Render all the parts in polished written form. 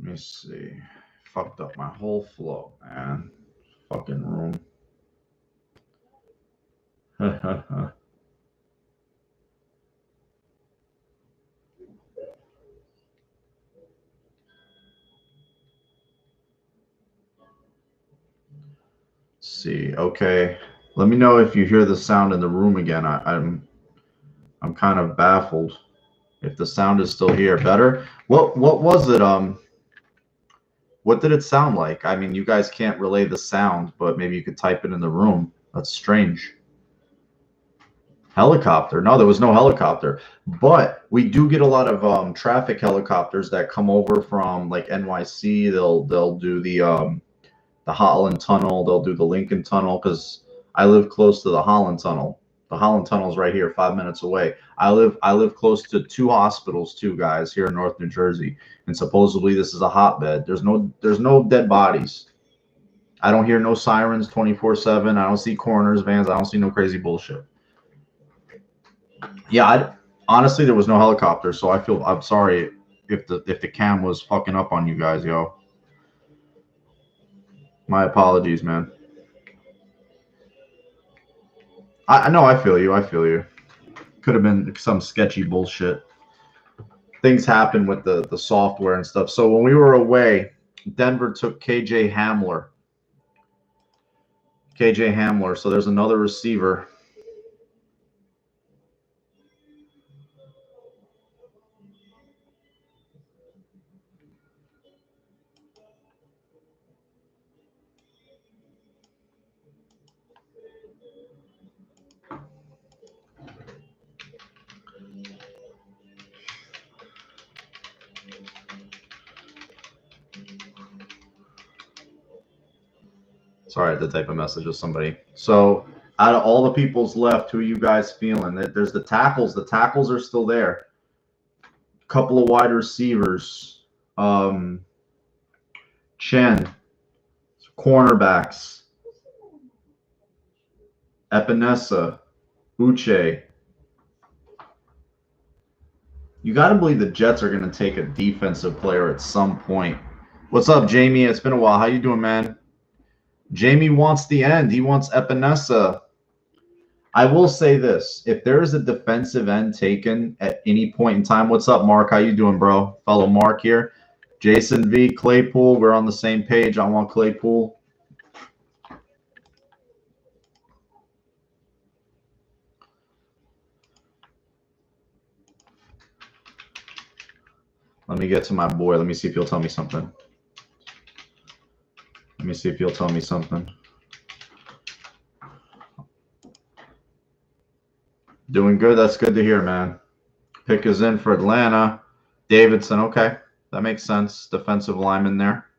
Let me see. Fucked up my whole flow, man. Fucking room. See, okay. Let me know if you hear the sound in the room again. I'm kind of baffled. If the sound is still here, better. What was it? What did it sound like? I mean, you guys can't relay the sound, but maybe you could type it in the room. That's strange. Helicopter? No, there was no helicopter. But we do get a lot of traffic helicopters that come over from like NYC. They'll do the Holland Tunnel. They'll do the Lincoln Tunnel because I live close to the Holland Tunnel. The Holland Tunnel is right here, 5 minutes away. I live close to two hospitals, too, guys, here in North New Jersey, and supposedly this is a hotbed. There's no dead bodies. I don't hear no sirens 24/7. I don't see coroner's vans. I don't see no crazy bullshit. Yeah, honestly, there was no helicopter, so I'm sorry if the cam was fucking up on you guys, yo. My apologies, man. I know. I feel you. I feel you. Could have been some sketchy bullshit. Things happen with the software and stuff. So when we were away, Denver took KJ Hamler. KJ Hamler. So there's another receiver. Sorry, I had to type a message with somebody. So out of all the people's left, who are you guys feeling? There's the tackles. The tackles are still there. Couple of wide receivers. Chen. Cornerbacks. Epinesa. Uche. You got to believe the Jets are going to take a defensive player at some point. What's up, Jamie? It's been a while. How you doing, man? Jamie wants the end. He wants Epinesa. I will say this. If there is a defensive end taken at any point in time, what's up, Mark? How you doing, bro? Fellow Mark here. Jason V. Claypool. We're on the same page. I want Claypool. Let me get to my boy. Let me see if he'll tell me something. Let me see if he'll tell me something. Doing good. That's good to hear, man. Pick is in for Atlanta. Davidson. Okay. That makes sense. Defensive lineman there.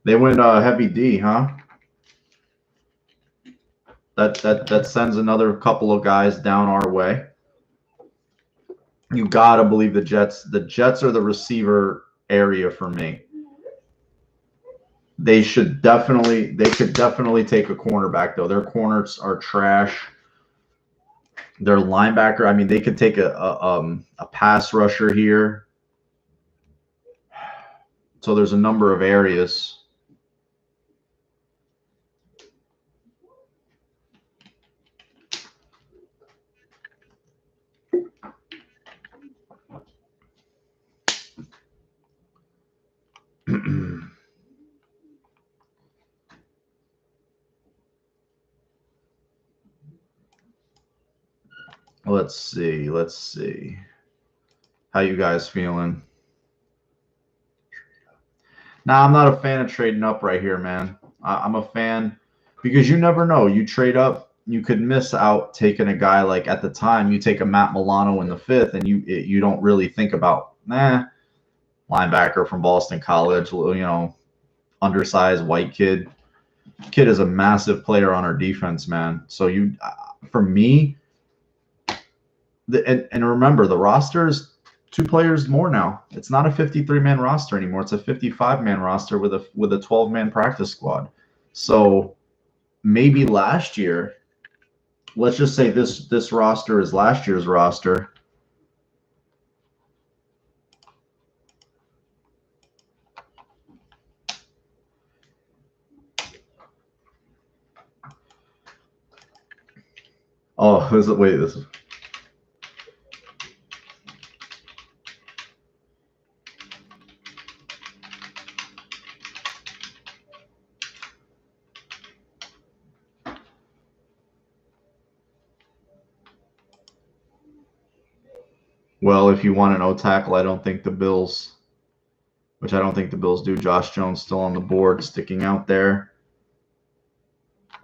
They went heavy D, huh? That sends another couple of guys down our way. You gotta believe the Jets. The Jets are the receiver area for me. They could definitely take a cornerback though. Their corners are trash. Their linebacker, I mean, they could take a pass rusher here. So there's a number of areas. Let's see. How you guys feeling? Nah, I'm not a fan of trading up right here, man. I'm a fan because you never know. You trade up, you could miss out taking a guy like at the time you take a Matt Milano in the 5th, and you don't really think about linebacker from Boston College, undersized white kid. Kid is a massive player on our defense, man. So for me, and remember the roster is 2 players more now. It's not a 53-man roster anymore. It's a 55-man roster with a 12-man practice squad. So maybe last year, let's just say this roster is last year's roster. Oh, is it? Wait, this is. Well, if you want an O tackle, I don't think the Bills, which I don't think the Bills do. Josh Jones still on the board, sticking out there.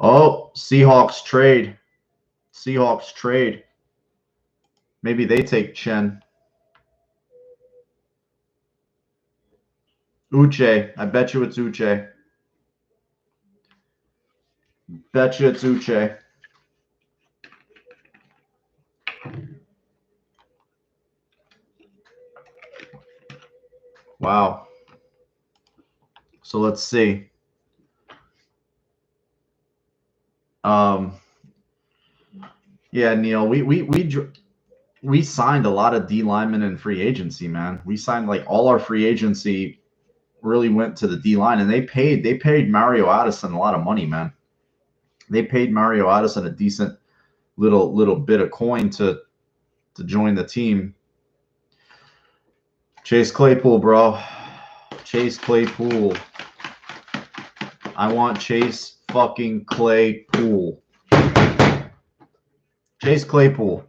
Oh, Seahawks trade. Seahawks trade. Maybe they take Chen. Uche. I bet you it's Uche. Bet you it's Uche. Wow. So let's see. Yeah, Neil, we signed a lot of D linemen in free agency, man. We signed like all our free agency really went to the D line, and they paid Mario Addison a lot of money, man. They paid Mario Addison a decent little bit of coin to join the team. Chase Claypool, bro. Chase Claypool. I want Chase fucking Claypool. Chase Claypool.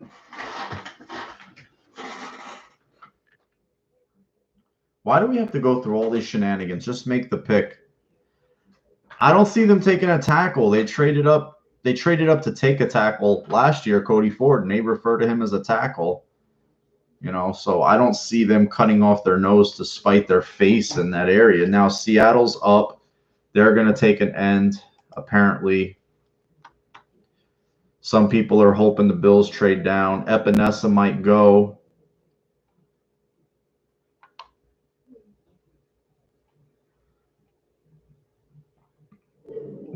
Why do we have to go through all these shenanigans? Just make the pick. I don't see them taking a tackle. They traded up to take a tackle last year, Cody Ford, and they refer to him as a tackle. You know, so I don't see them cutting off their nose to spite their face in that area. Now Seattle's up. They're going to take an end, apparently. Some people are hoping the Bills trade down. Epinesa might go.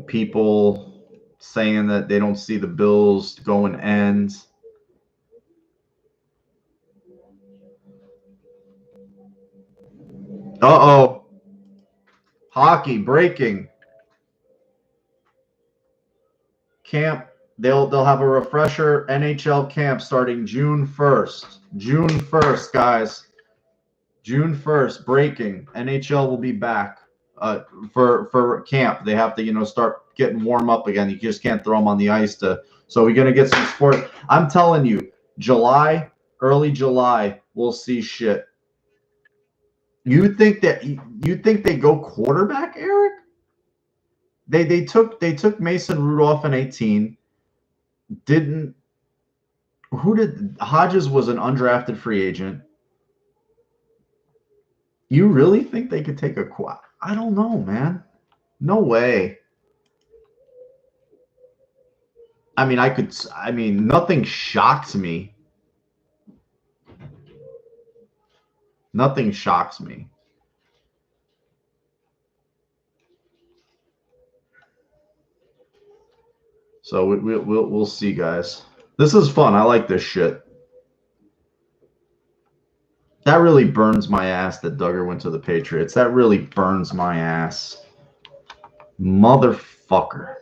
People saying that they don't see the Bills going ends. Uh-oh. Hockey breaking. Camp. They'll have a refresher NHL camp starting June 1st. June 1st, guys. June 1st, breaking. NHL will be back for camp. They have to, start getting warm up again. You just can't throw them on the ice so we're gonna get some sport. I'm telling you, early July, we'll see shit. You think they go quarterback, Eric? They took Mason Rudolph in 18. Hodges was an undrafted free agent. You really think they could take a quad? I don't know, man. No way. I mean, nothing shocks me. Nothing shocks me. So we'll see, guys. This is fun. I like this shit. That really burns my ass that Duggar went to the Patriots. That really burns my ass. Motherfucker.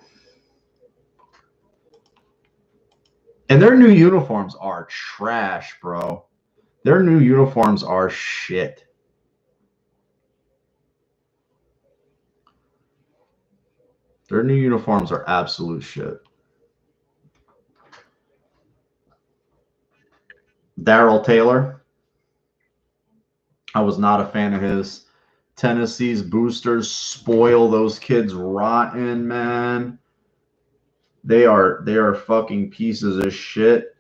And their new uniforms are trash, bro. Their new uniforms are shit. Their new uniforms are absolute shit. Darrell Taylor. I was not a fan of his. Tennessee's boosters spoil those kids rotten, man. They are fucking pieces of shit.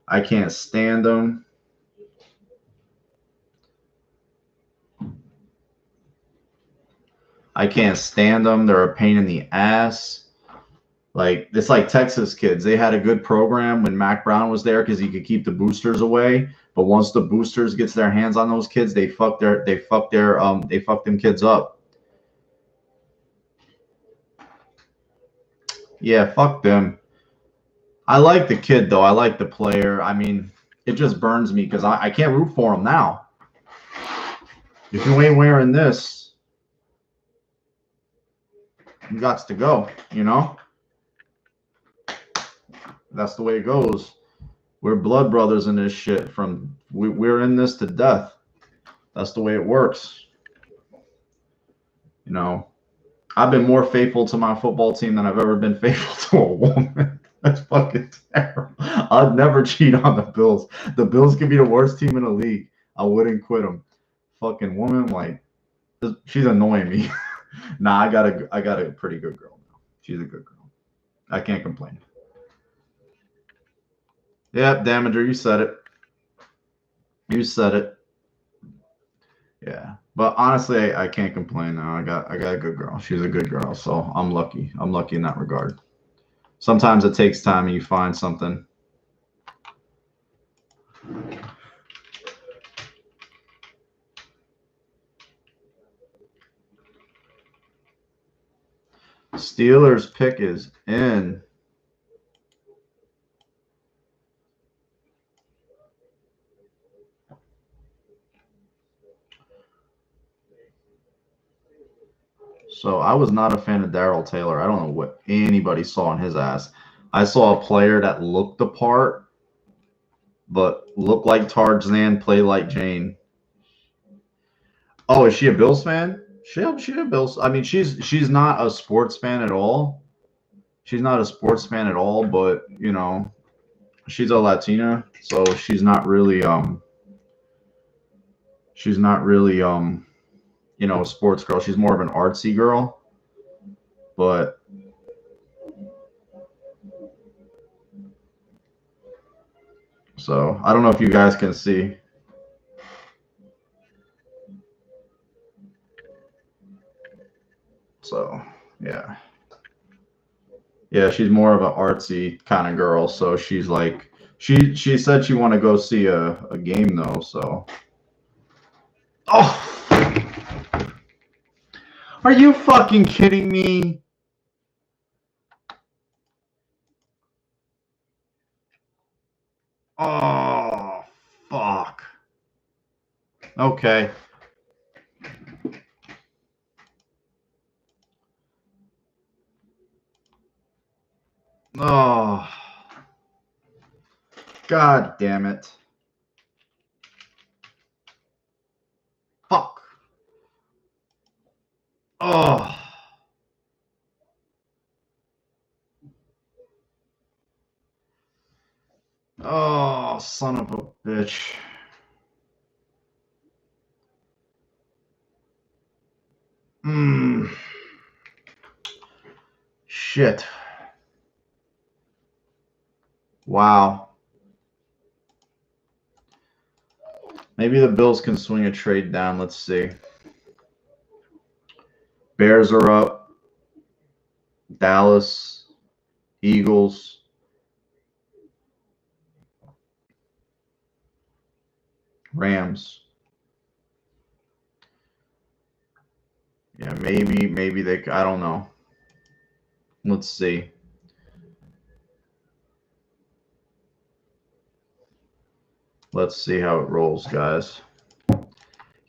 I can't stand them. I can't stand them. They're a pain in the ass. Like, it's like Texas kids. They had a good program when Mac Brown was there because he could keep the boosters away. But once the boosters gets their hands on those kids, they fuck them kids up. Yeah, fuck them. I like the kid though. I like the player. I mean, it just burns me because I can't root for him now. If you ain't wearing this, you got to go, you know? That's the way it goes. We're blood brothers in this shit. We're in this to death. That's the way it works. You know, I've been more faithful to my football team than I've ever been faithful to a woman. That's fucking terrible. I'd never cheat on the Bills. The Bills could be the worst team in the league. I wouldn't quit them. Fucking woman, like, she's annoying me. Nah, I got a pretty good girl now. She's a good girl. I can't complain. Yeah, Damager, you said it. You said it. Yeah. But honestly, I can't complain now. I got a good girl. She's a good girl, so I'm lucky. I'm lucky in that regard. Sometimes it takes time and you find something. Steelers pick is in. So I was not a fan of Darrell Taylor. I don't know what anybody saw in his ass. I saw a player that looked the part, but looked like Tarzan, played like Jane. Oh, is she a Bills fan? She a Bills. I mean, she's not a sports fan at all. She's not a sports fan at all, but you know, she's a Latina, so she's not really you know, a sports girl. She's more of an artsy girl. But so I don't know if you guys can see. So yeah. Yeah, she's more of an artsy kind of girl. So she's like she said she want to go see a game though, so oh, are you fucking kidding me? Oh, fuck. Okay. Oh, God damn it. Fuck. Oh. Oh, son of a bitch. Shit. Wow. Maybe the Bills can swing a trade down. Let's see. Bears are up. Dallas. Eagles. Rams. Yeah, maybe they. I don't know. Let's see. Let's see how it rolls, guys.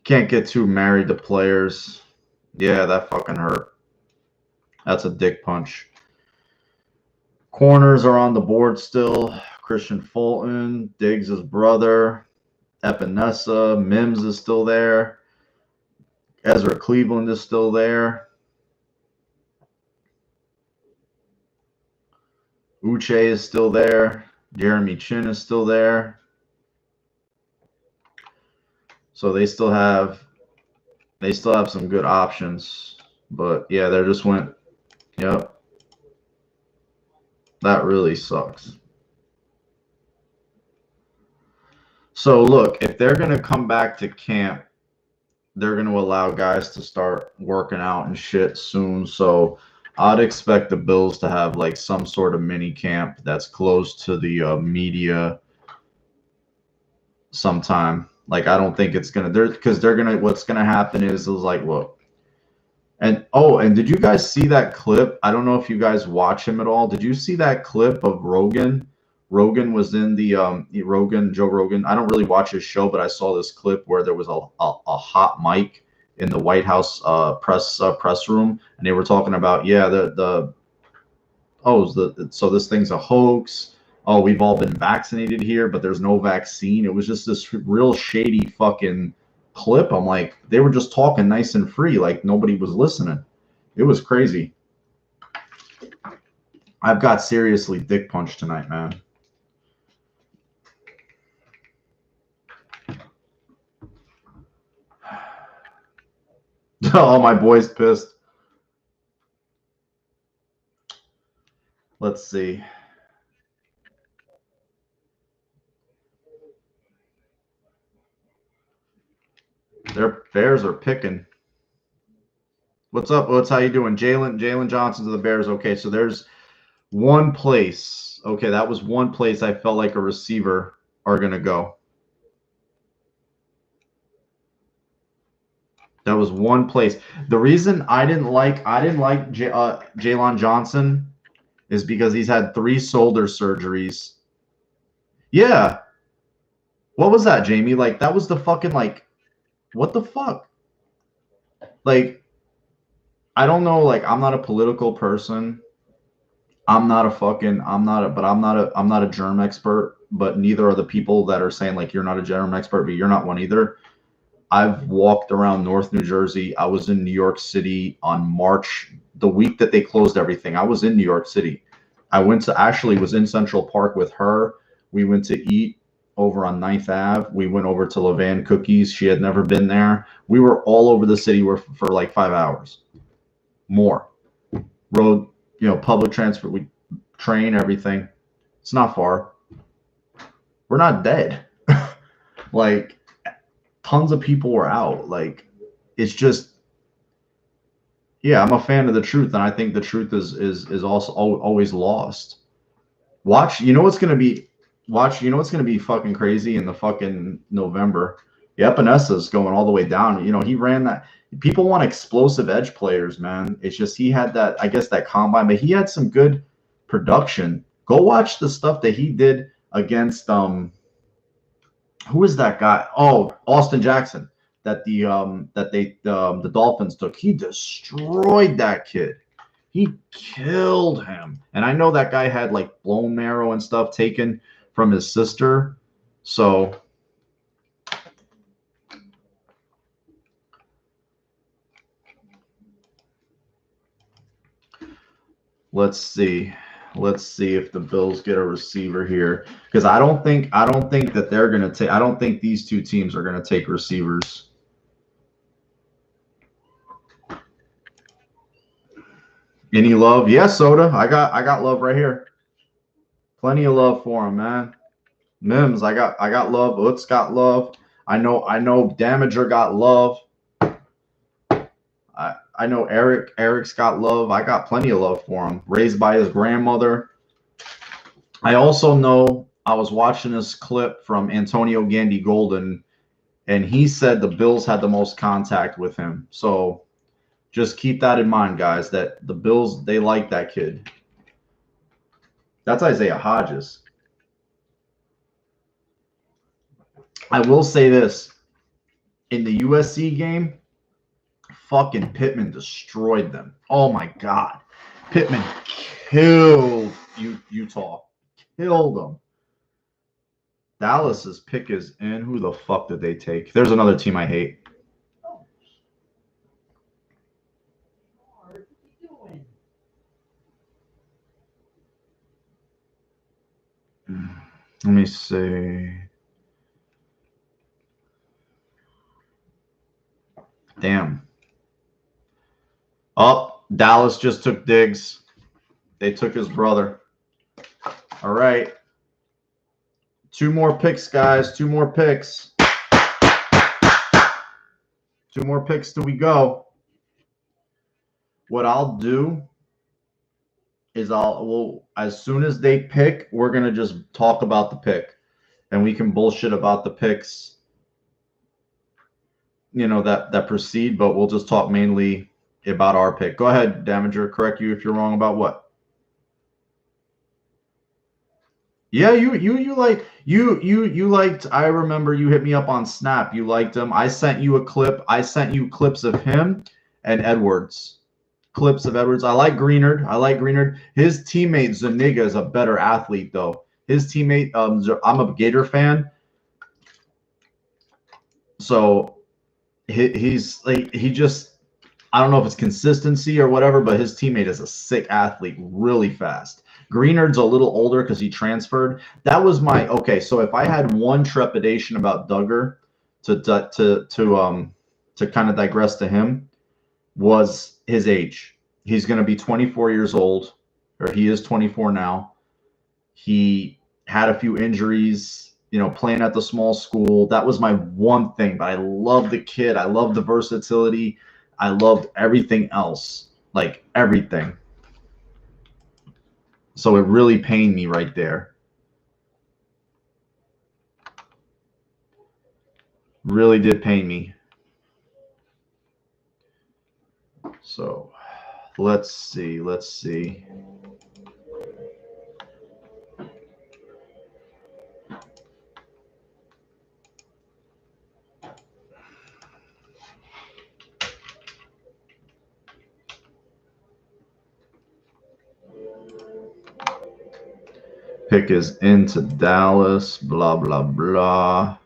Can't get too married to players. Yeah, that fucking hurt. That's a dick punch. Corners are on the board still. Christian Fulton, Diggs' brother, Epinesa, Mims is still there. Ezra Cleveland is still there. Uche is still there. Jeremy Chin is still there. So they still have some good options. But yeah, they just went, yep. That really sucks. So look, if they're going to come back to camp, they're going to allow guys to start working out and shit soon. So I'd expect the Bills to have like some sort of mini camp that's close to the media sometime. Like I don't think it's gonna because they're gonna what's gonna happen is like look. And and did you guys see that clip? I don't know if you guys watch him at all. Did you see that clip of Rogan? Rogan was in the Joe Rogan. I don't really watch his show, but I saw this clip where there was a hot mic in the White House press room, and they were talking about so this thing's a hoax. oh, we've all been vaccinated here, but there's no vaccine. It was just this real shady fucking clip. I'm like, they were just talking nice and free, like nobody was listening. It was crazy. I've got seriously dick punched tonight, man. Oh, my boy's pissed. Let's see. Their Bears are picking. What's up? What's how you doing? Jalen Johnson to the Bears. Okay, so there's one place. Okay, that was one place I felt like a receiver are gonna go. That was one place. The reason I didn't like Jalen Johnson is because he's had 3 shoulder surgeries. Yeah. What was that, Jamie? Like that was the fucking like, what the fuck? Like, I don't know. Like, I'm not a political person. I'm not a germ expert, but neither are the people that are saying like you're not a germ expert, but you're not one either. I've walked around North New Jersey. I was in New York City on March, the week that they closed everything. I was in New York City. I was in Central Park with her. We went to eat over on 9th Ave. We went over to Levan Cookies. She had never been there. We were all over the city for like 5 hours. More. Road, public transport. We train, everything. It's not far. We're not dead. Like, tons of people were out. Like, it's just, yeah, I'm a fan of the truth, and I think the truth is also always lost. You know what's gonna be fucking crazy in the fucking November. The Epinesta's going all the way down. He ran that. People want explosive edge players, man. It's just he had that, I guess, that combine, but he had some good production. Go watch the stuff that he did against who is that guy? Oh, Austin Jackson. That the Dolphins took. He destroyed that kid. He killed him. And I know that guy had like bone marrow and stuff taken from his sister. So let's see. Let's see if the Bills get a receiver here, because I don't think that they're going to take. I don't think these two teams are going to take receivers. Any love? Yes, Soda. I got love right here. Plenty of love for him, man. Mims, I got love. Utz got love. I know Damager got love. I know Eric's got love. I got plenty of love for him. Raised by his grandmother. I also know, I was watching this clip from Antonio Gandy Golden, and he said the Bills had the most contact with him. So just keep that in mind, guys, that the Bills, they like that kid. That's Isaiah Hodges. I will say this. In the USC game, fucking Pittman destroyed them. Oh, my God. Pittman killed Utah. Killed them. Dallas's pick is in. Who the fuck did they take? There's another team I hate. Let me see. Damn. Oh, Dallas just took Diggs. They took his brother. All right. 2 more picks, guys. 2 more picks. 2 more picks till we go. What I'll do is as soon as they pick, we're going to just talk about the pick. And we can bullshit about the picks, that proceed, but we'll just talk mainly about our pick. Go ahead, Damager. Correct you if you're wrong about what? Yeah, you liked. I remember you hit me up on Snap. You liked him. I sent you a clip. I sent you clips of him and Edwards. Clips of Edwards. I like Greenard. His teammate Zuniga is a better athlete, though. his teammate. I'm a Gator fan, so he's like he just. I don't know if it's consistency or whatever, but his teammate is a sick athlete, really fast. Greenard's a little older because he transferred. That was my okay. So if I had one trepidation about Duggar, to kind of digress to him, was his age. He's going to be 24 years old, or he is 24 now. He had a few injuries, playing at the small school. That was my one thing, but I love the kid. I love the versatility. I loved everything else, like everything. So it really pained me right there. Really did pain me. So let's see. Pick is into Dallas, blah, blah, blah.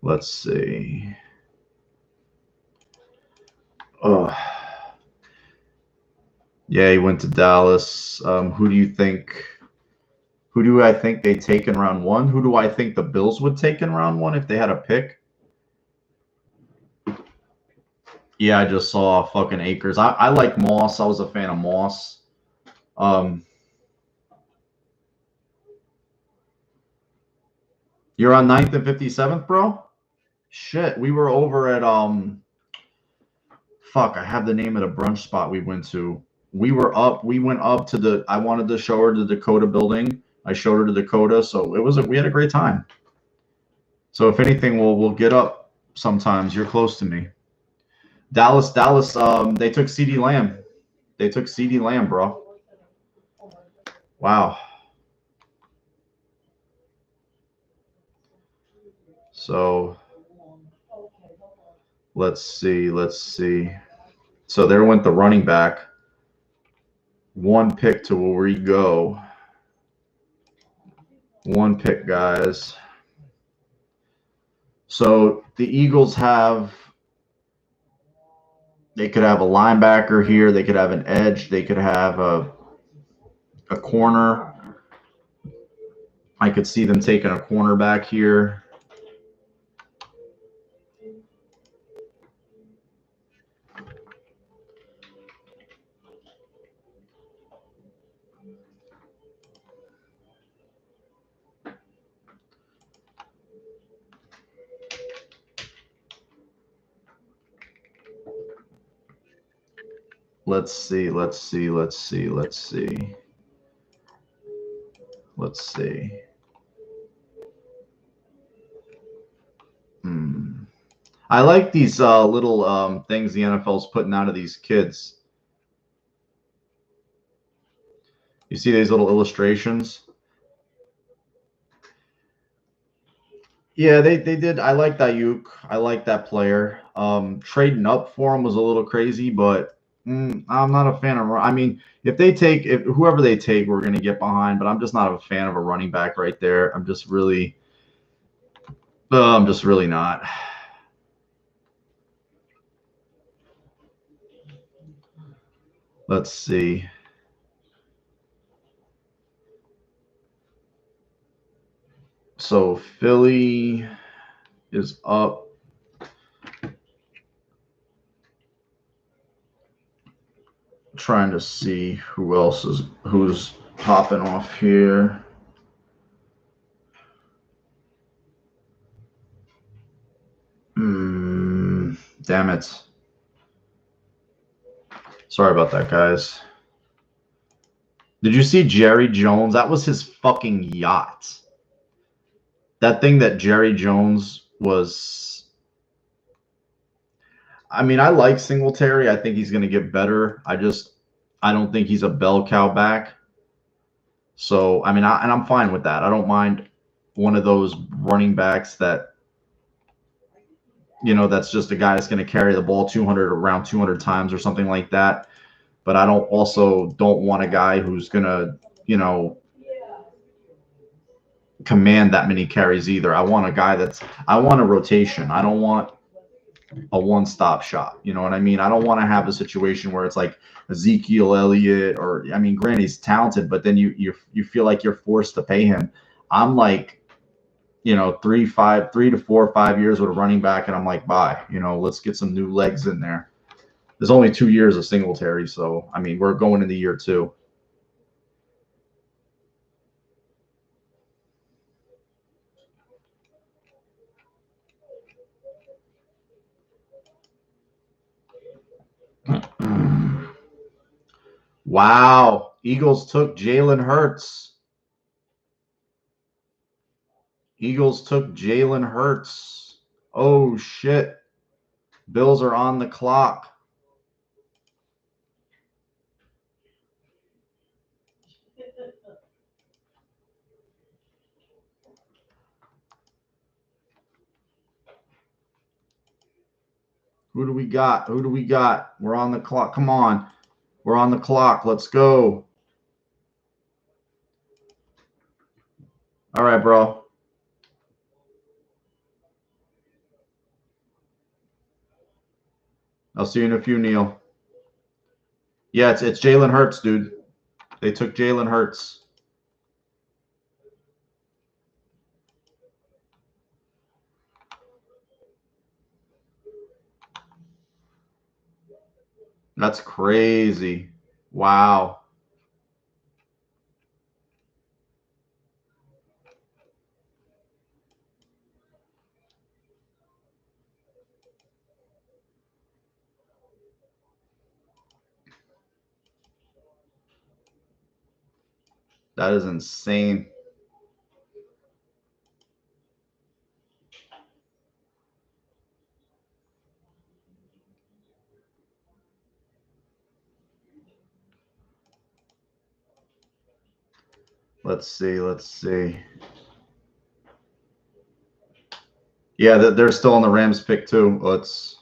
Let's see. Oh, yeah, he went to Dallas. Who do I think they take in round one? Who do I think the Bills would take in round one if they had a pick? Yeah, I just saw fucking Akers. I like Moss. I was a fan of Moss. You're on 9th and 57th, bro? Shit, we were over at fuck, I have the name of the brunch spot we went to. We went up to I wanted to show her the Dakota building. I showed her the Dakota, so we had a great time. So if anything, we'll get up sometimes. You're close to me. Dallas, they took CeeDee Lamb. They took CeeDee Lamb, bro. Wow. So let's see. So there went the running back. One pick to where we go. One pick, guys. So the Eagles they could have a linebacker here. They could have an edge. They could have a corner. I could see them taking a cornerback here. Let's see. I like these little things the NFL's putting out of these kids. You see these little illustrations? Yeah, they did. I like Ayuk. I like that player. Trading up for him was a little crazy, but I'm not a fan of. I mean, if whoever they take, we're going to get behind. But I'm just not a fan of a running back right there. I'm just really not. Let's see. So Philly is up. Trying to see who's popping off here. Damn it. Sorry about that, guys. Did you see Jerry Jones? That was his fucking yacht. That thing that Jerry Jones was. I mean, I like Singletary. I think he's going to get better. I don't think he's a bell cow back. So, I mean, I'm fine with that. I don't mind one of those running backs that you know, that's just a guy that's going to carry the ball 200 around 200 times or something like that. But I don't want a guy who's going to, you know, command that many carries either. I want a rotation. I don't want a one-stop shop. You know what I mean? I don't want to have a situation where it's like Ezekiel Elliott, or I mean, granted he's talented, but then you feel like you're forced to pay him. I'm like, you know, 3 to 4 or 5 years with a running back, and I'm like, bye. You know, let's get some new legs in there. There's only 2 years of Singletary, so I mean, we're going into year two. Wow, Eagles took Jalen Hurts. Eagles took Jalen Hurts. Oh shit. Bills are on the clock. Who do we got? Who do we got? We're on the clock. Come on. We're on the clock. Let's go. All right, bro. I'll see you in a few, Neil. Yeah, it's Jalen Hurts, dude. They took Jalen Hurts. That's crazy. Wow. That is insane. Let's see. Let's see. Yeah, they're still on the Rams pick too. Let's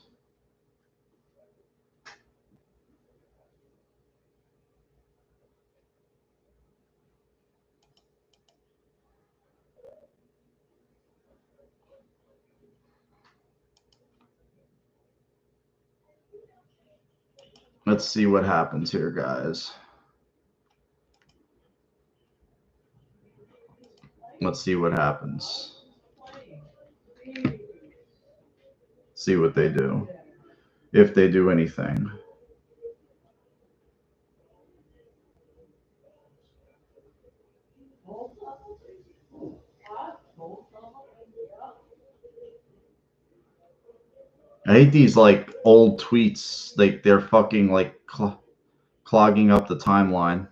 see what happens here, guys. Let's see what happens. See what they do. If they do anything. I hate these like old tweets. Like they're fucking like clogging up the timeline.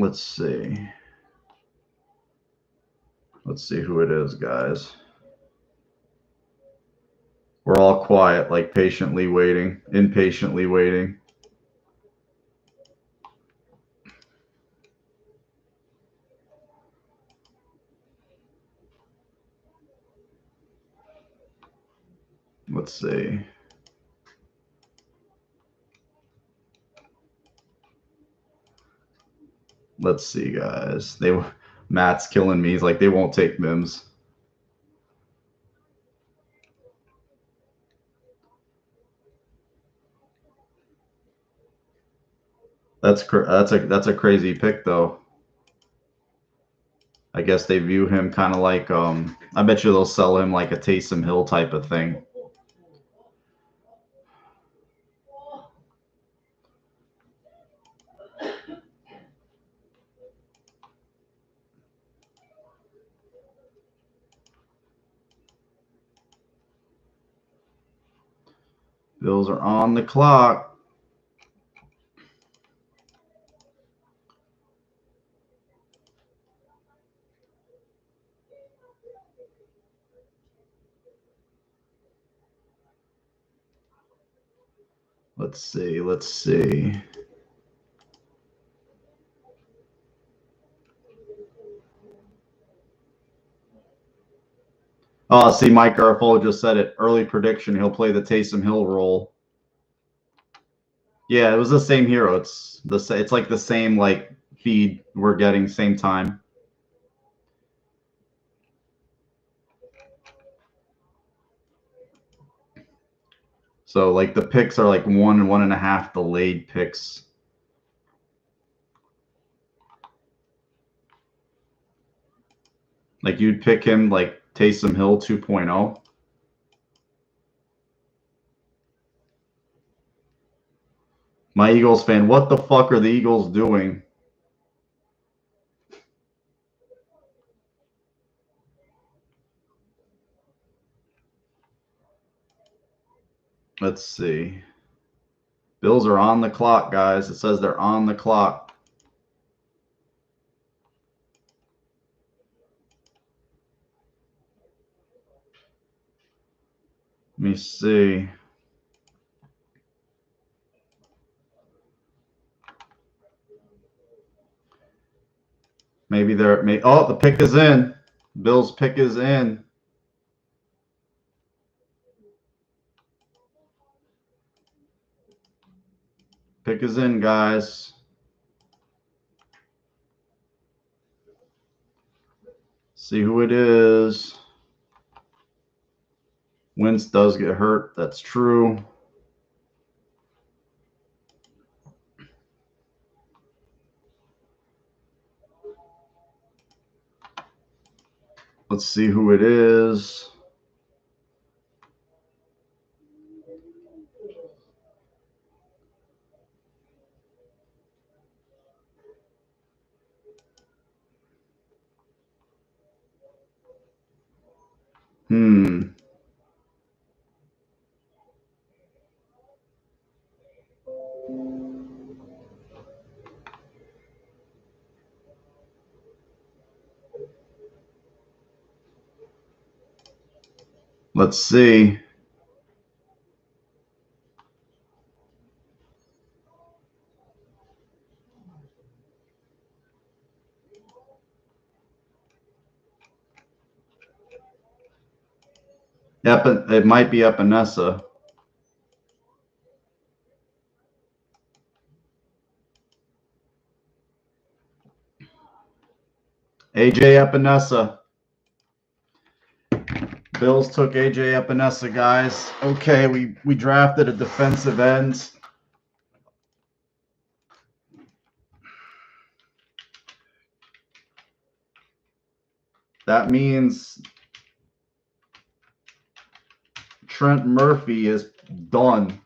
Let's see. Let's see who it is, guys. We're all quiet, like patiently waiting, impatiently waiting. Let's see. Let's see, guys. Matt's killing me. He's like, they won't take Mims. That's a crazy pick though. I guess they view him kind of like I bet you they'll sell him like a Taysom Hill type of thing. Bills are on the clock. Let's see. Let's see. Oh, see, Mike Garafolo just said it. Early prediction, he'll play the Taysom Hill role. Yeah, it was the same hero. It's like the same like feed we're getting, same time. So like the picks are like 1 and 1.5 delayed picks. Like you'd pick him like Taysom Hill 2.0. My Eagles fan, what the fuck are the Eagles doing? Let's see. Bills are on the clock, guys. It says they're on the clock. Let me see. Maybe they're oh, the pick is in. Bills pick is in. Pick is in, guys. See who it is. Wentz does get hurt. That's true. Let's see who it is. Let's see. It might be Epinesa. AJ Epinesa. Bills took AJ Epinesa, guys. Okay, we drafted a defensive end. That means Trent Murphy is done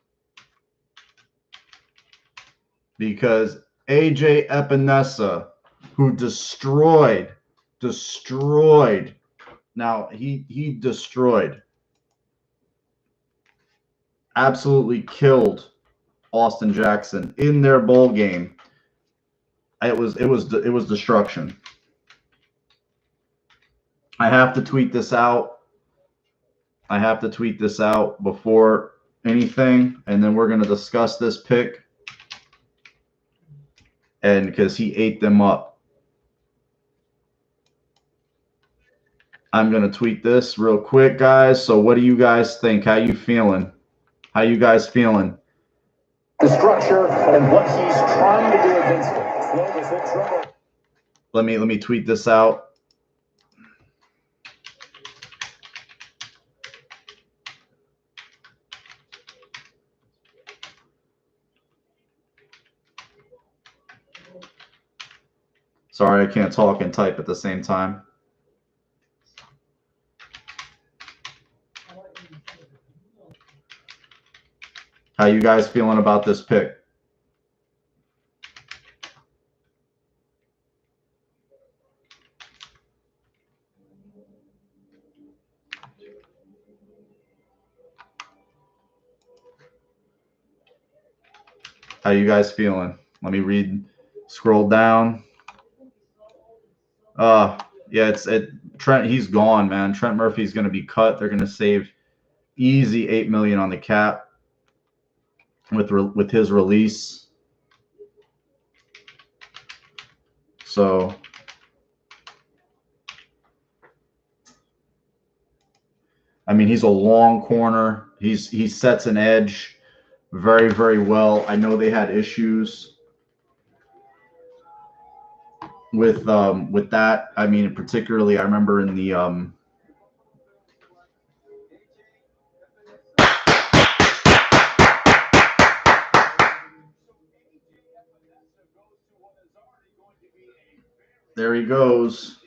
because AJ Epinesa, who destroyed. Now he destroyed, absolutely killed Austin Jackson in their bowl game. It was destruction. I have to tweet this out. I have to tweet this out before anything, and then we're going to discuss this pick. And because he ate them up. I'm going to tweet this real quick, guys. So what do you guys think? How you feeling? How you guys feeling? The structure and what he's trying to do against it. Let me tweet this out. Sorry, I can't talk and type at the same time. How you guys feeling about this pick? How you guys feeling? Let me read. Scroll down. Yeah, Trent. He's gone, man. Trent Murphy's going to be cut. They're going to save easy $8 million on the cap. with his release. So I mean, he's a long corner. He sets an edge very, very well. I know they had issues with that. I mean, particularly I remember in the there he goes.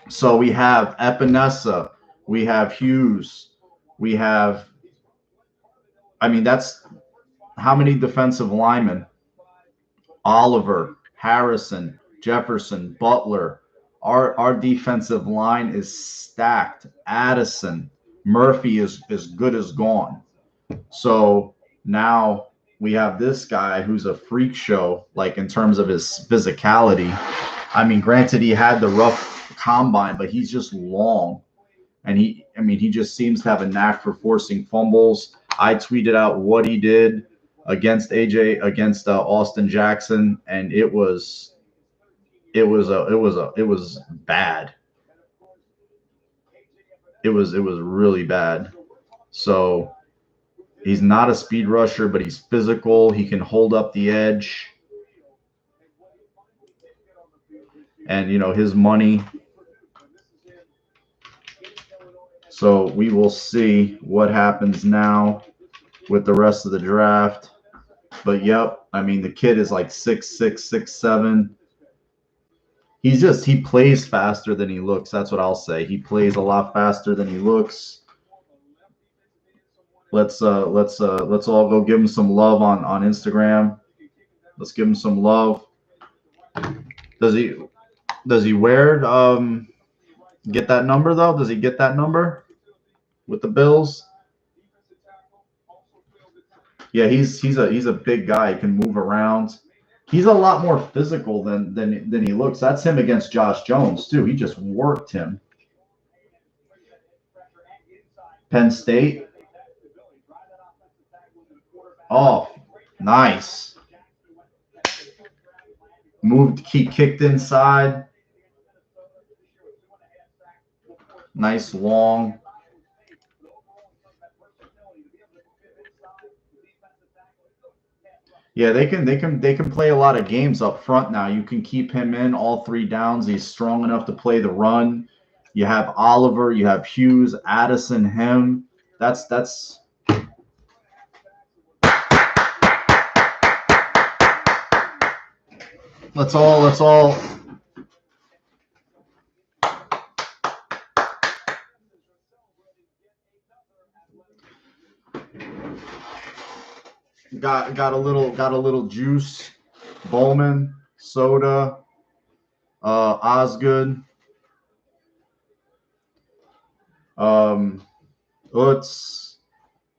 So we have Epinesa, we have Hughes, we have, I mean, that's how many defensive linemen? Oliver, Harrison, Jefferson, Butler. Our defensive line is stacked. Addison, Murphy is as good as gone. So now we have this guy who's a freak show, like in terms of his physicality. I mean, granted, he had the rough combine, but he's just long. And he just seems to have a knack for forcing fumbles. I tweeted out what he did against Austin Jackson, and it was bad. It was really bad. So he's not a speed rusher, but he's physical. He can hold up the edge. And, you know, his money. So we will see what happens now with the rest of the draft. But, yep, I mean, the kid is like 6'6", 6'7". He plays faster than he looks. That's what I'll say. He plays a lot faster than he looks. Let's all go give him some love on Instagram. Let's give him some love. Does he get that number though? Does he get that number with the Bills? Yeah, he's a big guy. He can move around. He's a lot more physical than he looks. That's him against Josh Jones too. He just worked him. Penn State. Oh, nice. He kicked inside. Nice long. Yeah, they can play a lot of games up front now. You can keep him in all 3 downs. He's strong enough to play the run. You have Oliver, you have Hughes, Addison, him. That's all got a little juice. Bowman, Soda, Osgood, Utz.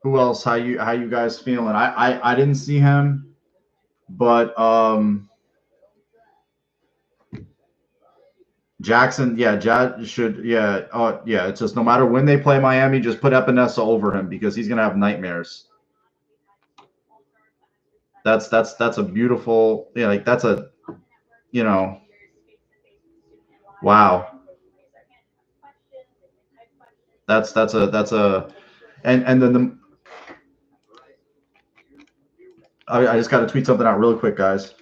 Who else? How you guys feeling? I didn't see him, but Jackson, yeah, should, yeah, yeah. It's just no matter when they play Miami, just put Epinesa over him because he's gonna have nightmares. That's a beautiful, yeah, like that's a, you know, wow. That's a, and then I just got to tweet something out really quick, guys.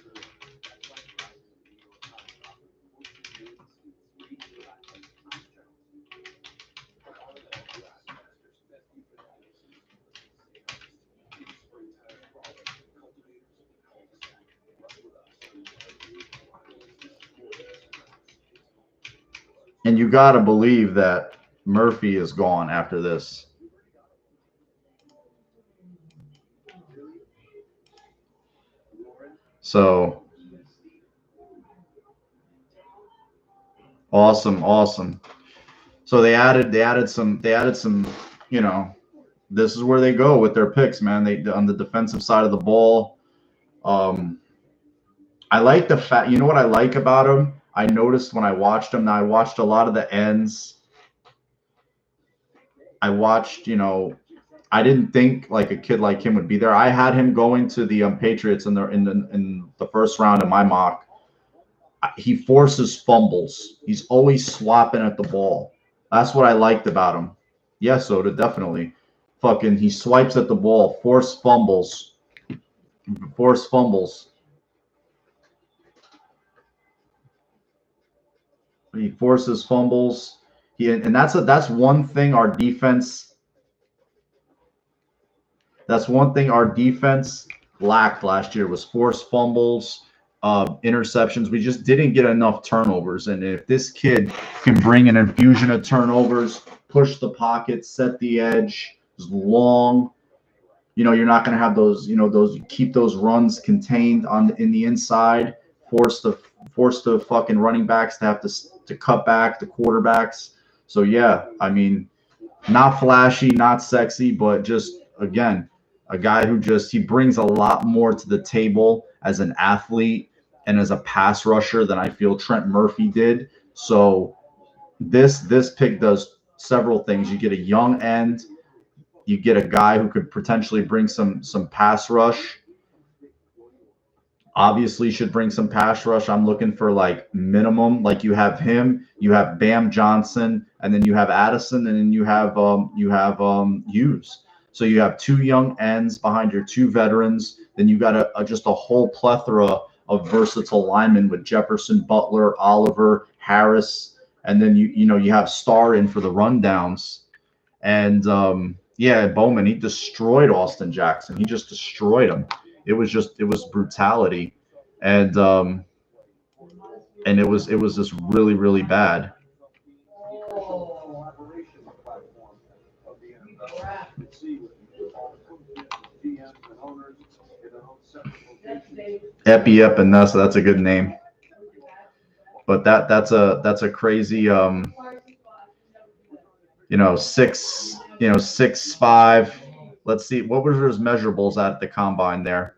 And you got to believe that Murphy is gone after this. So awesome. So they added some, you know, this is where they go with their picks, man. They on the defensive side of the ball. I like the fact, you know what I like about them? I noticed when I watched them, now I watched a lot of the ends. I watched, you know, I didn't think like a kid like him would be there. I had him going to the Patriots in the first round of my mock. He forces fumbles. He's always swapping at the ball. That's what I liked about him. Yeah, Soda, definitely. Fucking, he swipes at the ball, force fumbles. Force fumbles. He forces fumbles. And that's one thing our defense. That's one thing our defense lacked last year was forced fumbles, interceptions. We just didn't get enough turnovers. And if this kid can bring an infusion of turnovers, push the pocket, set the edge, is long, you're not going to have those, keep those runs contained in the inside, force the fucking running backs to have to cut back the quarterbacks. So yeah, I mean, not flashy, not sexy, but just again, a guy who he brings a lot more to the table as an athlete and as a pass rusher than I feel Trent Murphy did. So this pick does several things. You get a young end, you get a guy who could potentially bring some pass rush. Obviously should bring some pass rush. I'm looking for like minimum, like you have him, you have Bam Johnson, and then you have Addison, and then you have Hughes. So you have two young ends behind your two veterans. Then you got just a whole plethora of versatile linemen with Jefferson, Butler, Oliver, Harris, and then you have Starr in for the rundowns. And yeah, Bowman, he destroyed Austin Jackson. He just destroyed him. It was brutality, and it was just really, really bad. Epi Epinesa, that's a good name. But that's a crazy 6'5". Let's see, what were his measurables at the combine there?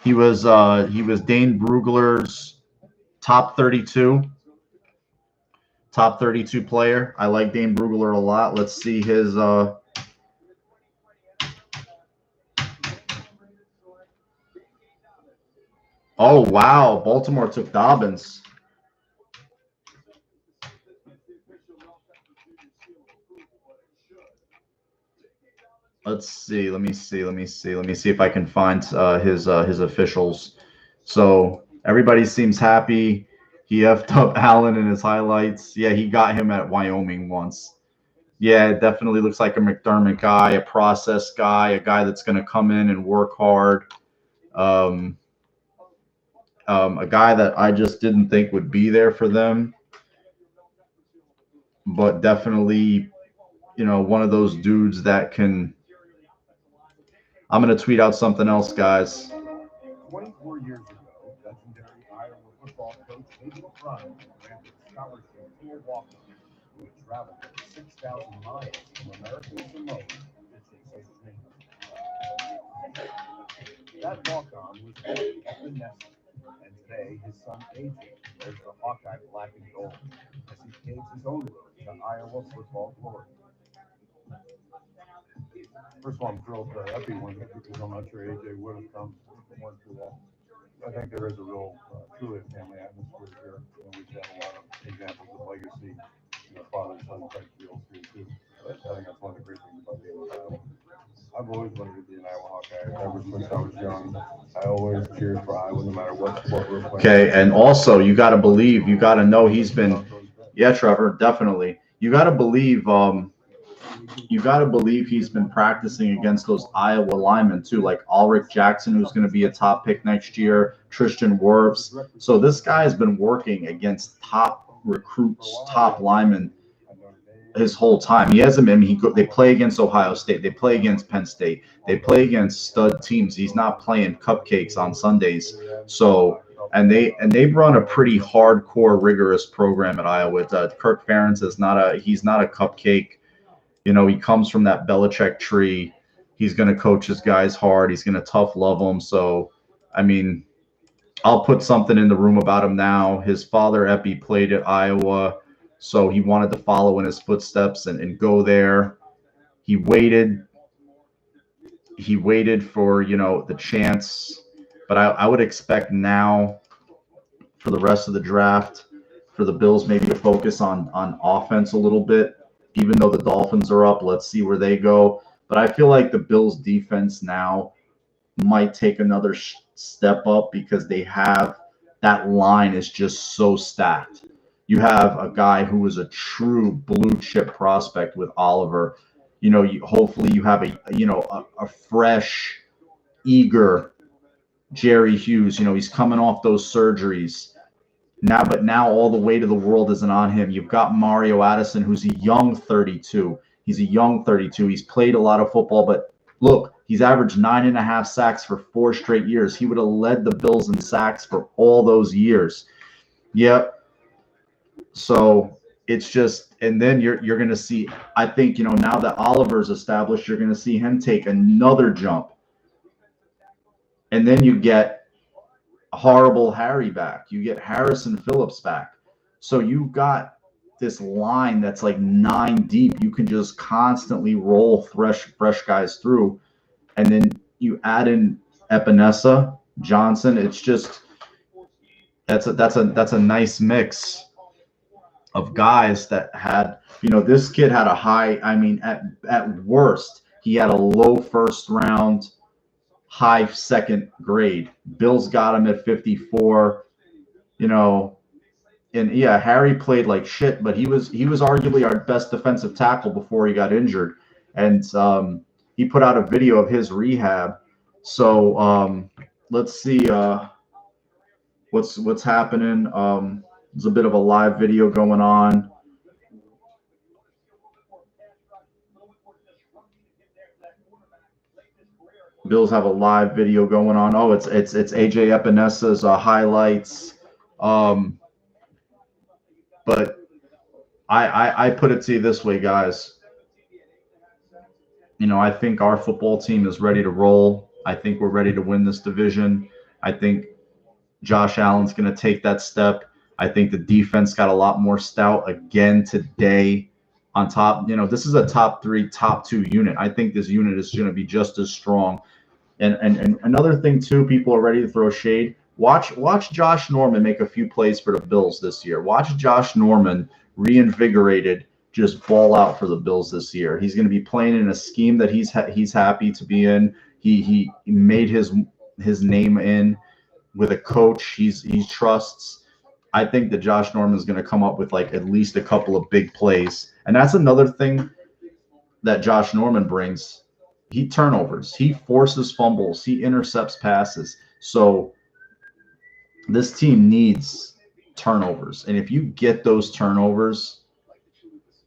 He was Dane Brugler's top 32 player. I like Dane Brugler a lot. Let's see his oh wow, Baltimore took Dobbins. Let's see. Let me see if I can find his officials. So everybody seems happy. He effed up Allen in his highlights. Yeah, he got him at Wyoming once. Yeah, it definitely looks like a McDermott guy, a process guy, a guy that's going to come in and work hard. A guy that I just didn't think would be there for them, but definitely, one of those dudes that can. I'm going to tweet out something else, guys. 24 years ago, legendary Iowa football coach Hayden Fry granted scholarship to a walk-on who had traveled 6,000 miles from American Samoa to chase his dream. That walk-on was named Epinesa, and today his son AJ wears the Hawkeye black and gold as he paves his own road to Iowa football glory. First of all, I'm thrilled that Epi won it because I'm not sure AJ would have come if it weren't for that. I think there is a real, truly a family atmosphere here. We've had a lot of examples of legacy, father-son type deals here too. I think that's one of the great things about being in Iowa. I've always wanted to be an Iowa Hawkeye. Ever since I was young, I always cheered for Iowa, no matter what sport we're playing. Okay, and also you got to know he's been. Yeah, Trevor, definitely. You got to believe. He's been practicing against those Iowa linemen too, like Ulrich Jackson, who's going to be a top pick next year, Tristan Wirfs. So this guy has been working against top recruits, top linemen his whole time. He hasn't been. They play against Ohio State. They play against Penn State. They play against stud teams. He's not playing cupcakes on Sundays. So and they run a pretty hardcore, rigorous program at Iowa. Kirk Ferentz he's not a cupcake. He comes from that Belichick tree. He's going to coach his guys hard. He's going to tough love them. So, I mean, I'll put something in the room about him now. His father, Epi, played at Iowa, so he wanted to follow in his footsteps and go there. He waited. He waited for, you know, the chance. But I would expect now for the rest of the draft for the Bills maybe to focus on offense a little bit. Even though the Dolphins are up, let's see where they go. But I feel like the Bills defense now might take another step up because they have that line is just so stacked. You have a guy who is a true blue chip prospect with Oliver. You know, hopefully you have a fresh, eager Jerry Hughes. You know, he's coming off those surgeries now, but now all the weight of the world isn't on him. You've got Mario Addison, who's a young 32. He's a young 32. He's played a lot of football, but look, he's averaged 9.5 sacks for 4 straight years. He would have led the Bills in sacks for all those years. Yep. So it's just, and then you're going to see, I think, you know, now that Oliver's established, you're going to see him take another jump. And then you get Horrible Harry back. You get Harrison Phillips back. So you've got this line that's like 9 deep. You can just constantly roll fresh guys through. And then you add in Epinesa, Johnson. It's just that's a nice mix of guys that had, you know, this kid had a high, I mean, at worst, he had a low first round, high second grade. Bills got him at 54, you know, and yeah, Harry played like shit, but he was arguably our best defensive tackle before he got injured. And he put out a video of his rehab. So let's see what's happening. There's a bit of a live video going on. Bills have a live video going on. Oh, it's AJ Epinesa's highlights. But I put it to you this way, guys. You know, I think our football team is ready to roll. I think we're ready to win this division. I think Josh Allen's going to take that step. I think the defense got a lot more stout again today. On top, you know, this is a top 3, top 2 unit. I think this unit is going to be just as strong. And another thing too, people are ready to throw shade. Watch Josh Norman make a few plays for the Bills this year. Watch Josh Norman reinvigorated just ball out for the Bills this year. He's going to be playing in a scheme that he's happy to be in. He made his name in with a coach he trusts. I think that Josh Norman is going to come up with like at least a couple of big plays. And that's another thing that Josh Norman brings. He turnovers. He forces fumbles. He intercepts passes. So this team needs turnovers. And if you get those turnovers,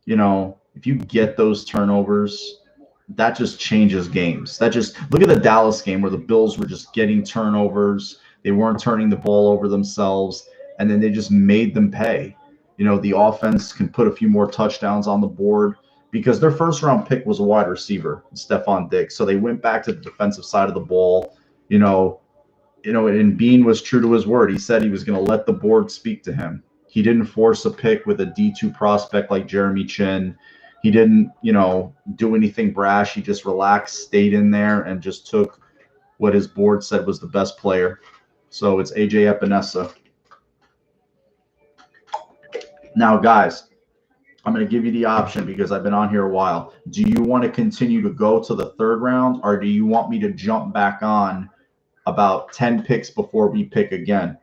you know, if you get those turnovers, that just changes games. That just, look at the Dallas game where the Bills were just getting turnovers. They weren't turning the ball over themselves, and then they just made them pay. You know, the offense can put a few more touchdowns on the board because their first round pick was a wide receiver, Stephon Diggs. So they went back to the defensive side of the ball, you know, and Bean was true to his word. He said he was going to let the board speak to him. He didn't force a pick with a D2 prospect like Jeremy Chin. He didn't, you know, do anything brash. He just relaxed, stayed in there, and just took what his board said was the best player. So it's AJ Epinesa. Now, guys, I'm going to give you the option because I've been on here a while. Do you want to continue to go to the 3rd round, or do you want me to jump back on about 10 picks before we pick again,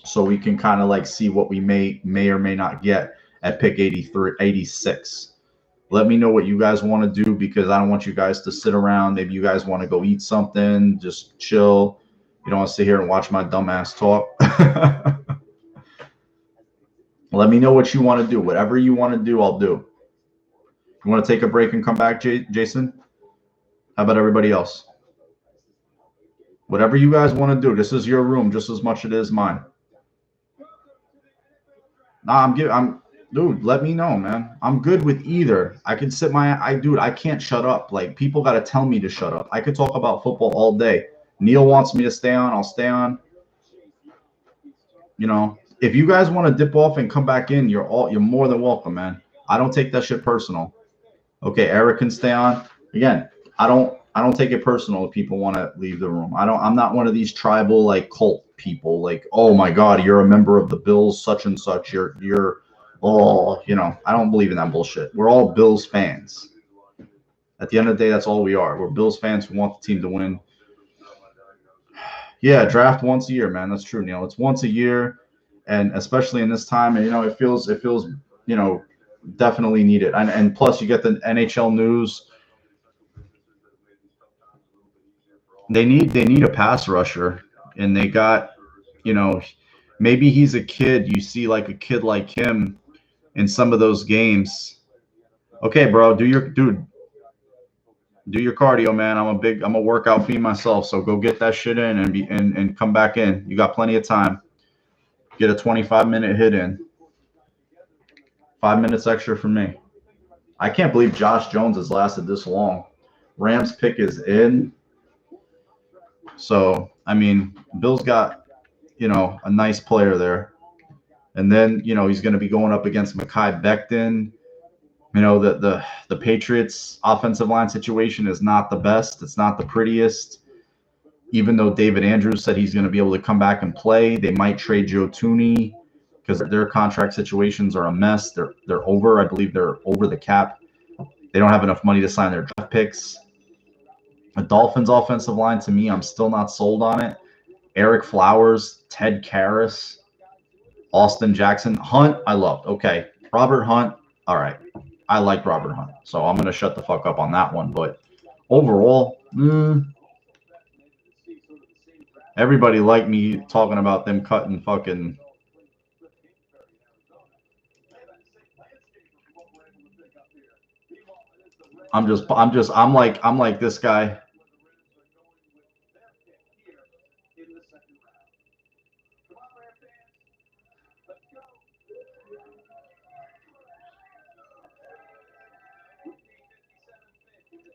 so we can kind of like see what we may or may not get at pick 86? Let me know what you guys want to do, because I don't want you guys to sit around. Maybe you guys want to go eat something, just chill. You don't want to sit here and watch my dumb ass talk. Let me know what you want to do. Whatever you want to do, I'll do. You want to take a break and come back, Jason? How about everybody else? Whatever you guys want to do. This is your room just as much as it is mine. Nah, dude, let me know, man. I'm good with either. I can sit dude, I can't shut up. Like, people got to tell me to shut up. I could talk about football all day. Neil wants me to stay on, I'll stay on. You know, if you guys want to dip off and come back in, you're more than welcome, man. I don't take that shit personal. Okay, Eric can stay on. Again, I don't take it personal if people want to leave the room. I'm not one of these tribal like cult people. Like, oh my God, you're a member of the Bills, such and such. You're oh, I don't believe in that bullshit. We're all Bills fans. At the end of the day, that's all we are. We're Bills fans who want the team to win. Yeah, draft once a year, man. That's true, Neil. It's once a year, and especially in this time, and it feels definitely needed. And plus, you get the NHL news. They need a pass rusher, and they got you know maybe he's a kid. You see like a kid like him in some of those games. Okay, bro, do your cardio, man. I'm a workout fiend myself, so go get that shit in and come back in. You got plenty of time. Get a 25-minute hit in. 5 minutes extra from me. I can't believe Josh Jones has lasted this long. Rams pick is in. So, I mean, Bill's got, a nice player there. And then, he's going to be going up against Mekhi Becton. The Patriots offensive line situation is not the best. It's not the prettiest. Even though David Andrews said he's going to be able to come back and play, they might trade Joe Thuney because their contract situations are a mess. They're over. I believe they're over the cap. They don't have enough money to sign their draft picks. The Dolphins offensive line, to me, I'm still not sold on it. Eric Flowers, Ted Karras, Austin Jackson. Hunt, I loved. Okay. Robert Hunt, all right. I like Robert Hunt. So I'm going to shut the fuck up on that one. But overall, everybody liked me talking about them cutting fucking. I'm like this guy.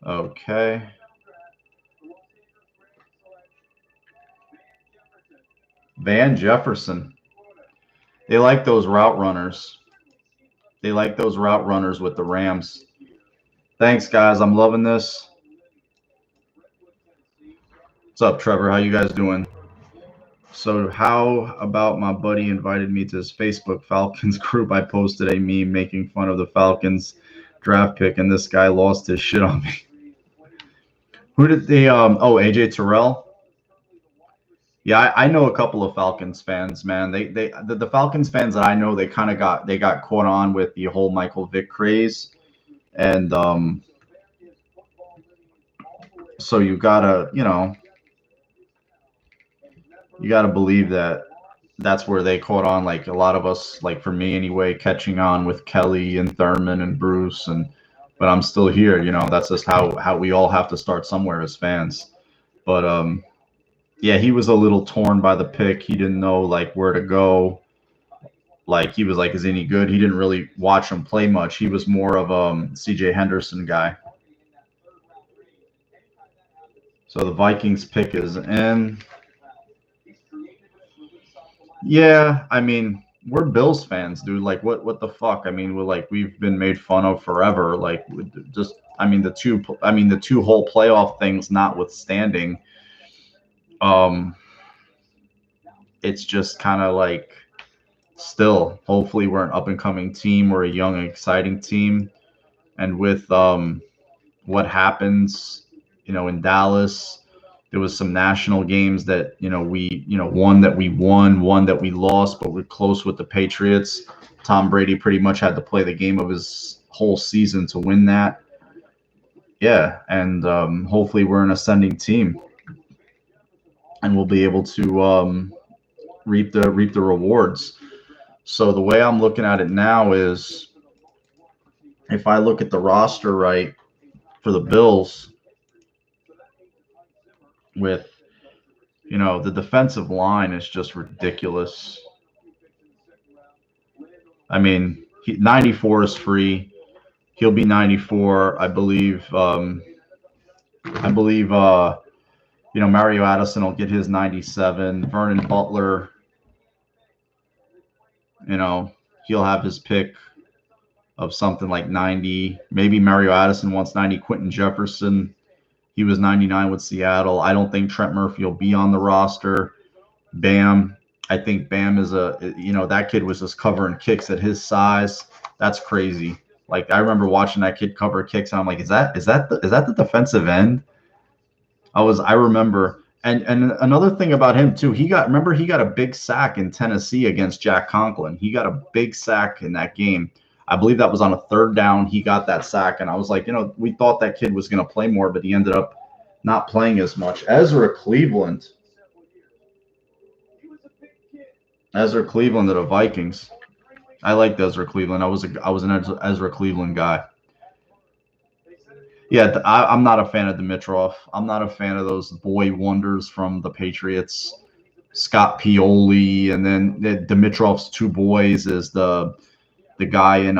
Okay. Van Jefferson. They like those route runners. They like those route runners with the Rams. Thanks, guys. I'm loving this. What's up, Trevor? How you guys doing? So how about my buddy invited me to his Facebook Falcons group? I posted a meme making fun of the Falcons draft pick, and this guy lost his shit on me. Who did they AJ Terrell? Yeah, I know a couple of Falcons fans, man. The Falcons fans that I know, they got caught on with the whole Michael Vick craze. And so you gotta believe that that's where they caught on, like a lot of us, like for me anyway, catching on with Kelly and Thurman and Bruce, but I'm still here, that's just how we all have to start somewhere as fans. But yeah, he was a little torn by the pick. He didn't know like where to go. Like he was like, is any good? He didn't really watch him play much. He was more of CJ Henderson guy. So the Vikings pick is in. Yeah, I mean, we're Bills fans, dude. Like, what the fuck? I mean, we've been made fun of forever. Like, the two whole playoff things notwithstanding, it's just kind of like, still, hopefully, we're an up and coming team. We're a young and exciting team, and with what happens, in Dallas. There was some national games that one that we won, one that we lost, but we're close with the Patriots. Tom Brady pretty much had to play the game of his whole season to win that. Yeah, and hopefully we're an ascending team, and we'll be able to reap the rewards. So the way I'm looking at it now is, if I look at the roster right for the Bills, with the defensive line is just ridiculous. I mean, 94 is free. He'll be 94, I believe. Mario Addison will get his 97. Vernon Butler, he'll have his pick. of something like 90. Maybe Mario Addison wants 90. Quentin Jefferson, he was 99 with Seattle. I don't think Trent Murphy will be on the roster. Bam, I think Bam is that kid was just covering kicks at his size. That's crazy. Like I remember watching that kid cover kicks, and I'm like, is that the defensive end? I remember, and another thing about him too, he got a big sack in Tennessee against Jack Conklin. He got a big sack in that game. I believe that was on a 3rd down. He got that sack, and I was like, we thought that kid was going to play more, but he ended up not playing as much. Ezra Cleveland of the Vikings. I liked Ezra Cleveland. I was an Ezra Cleveland guy. Yeah, I'm not a fan of Dimitrov. I'm not a fan of those boy wonders from the Patriots. Scott Pioli, and then Dimitrov's 2 boys is the guy in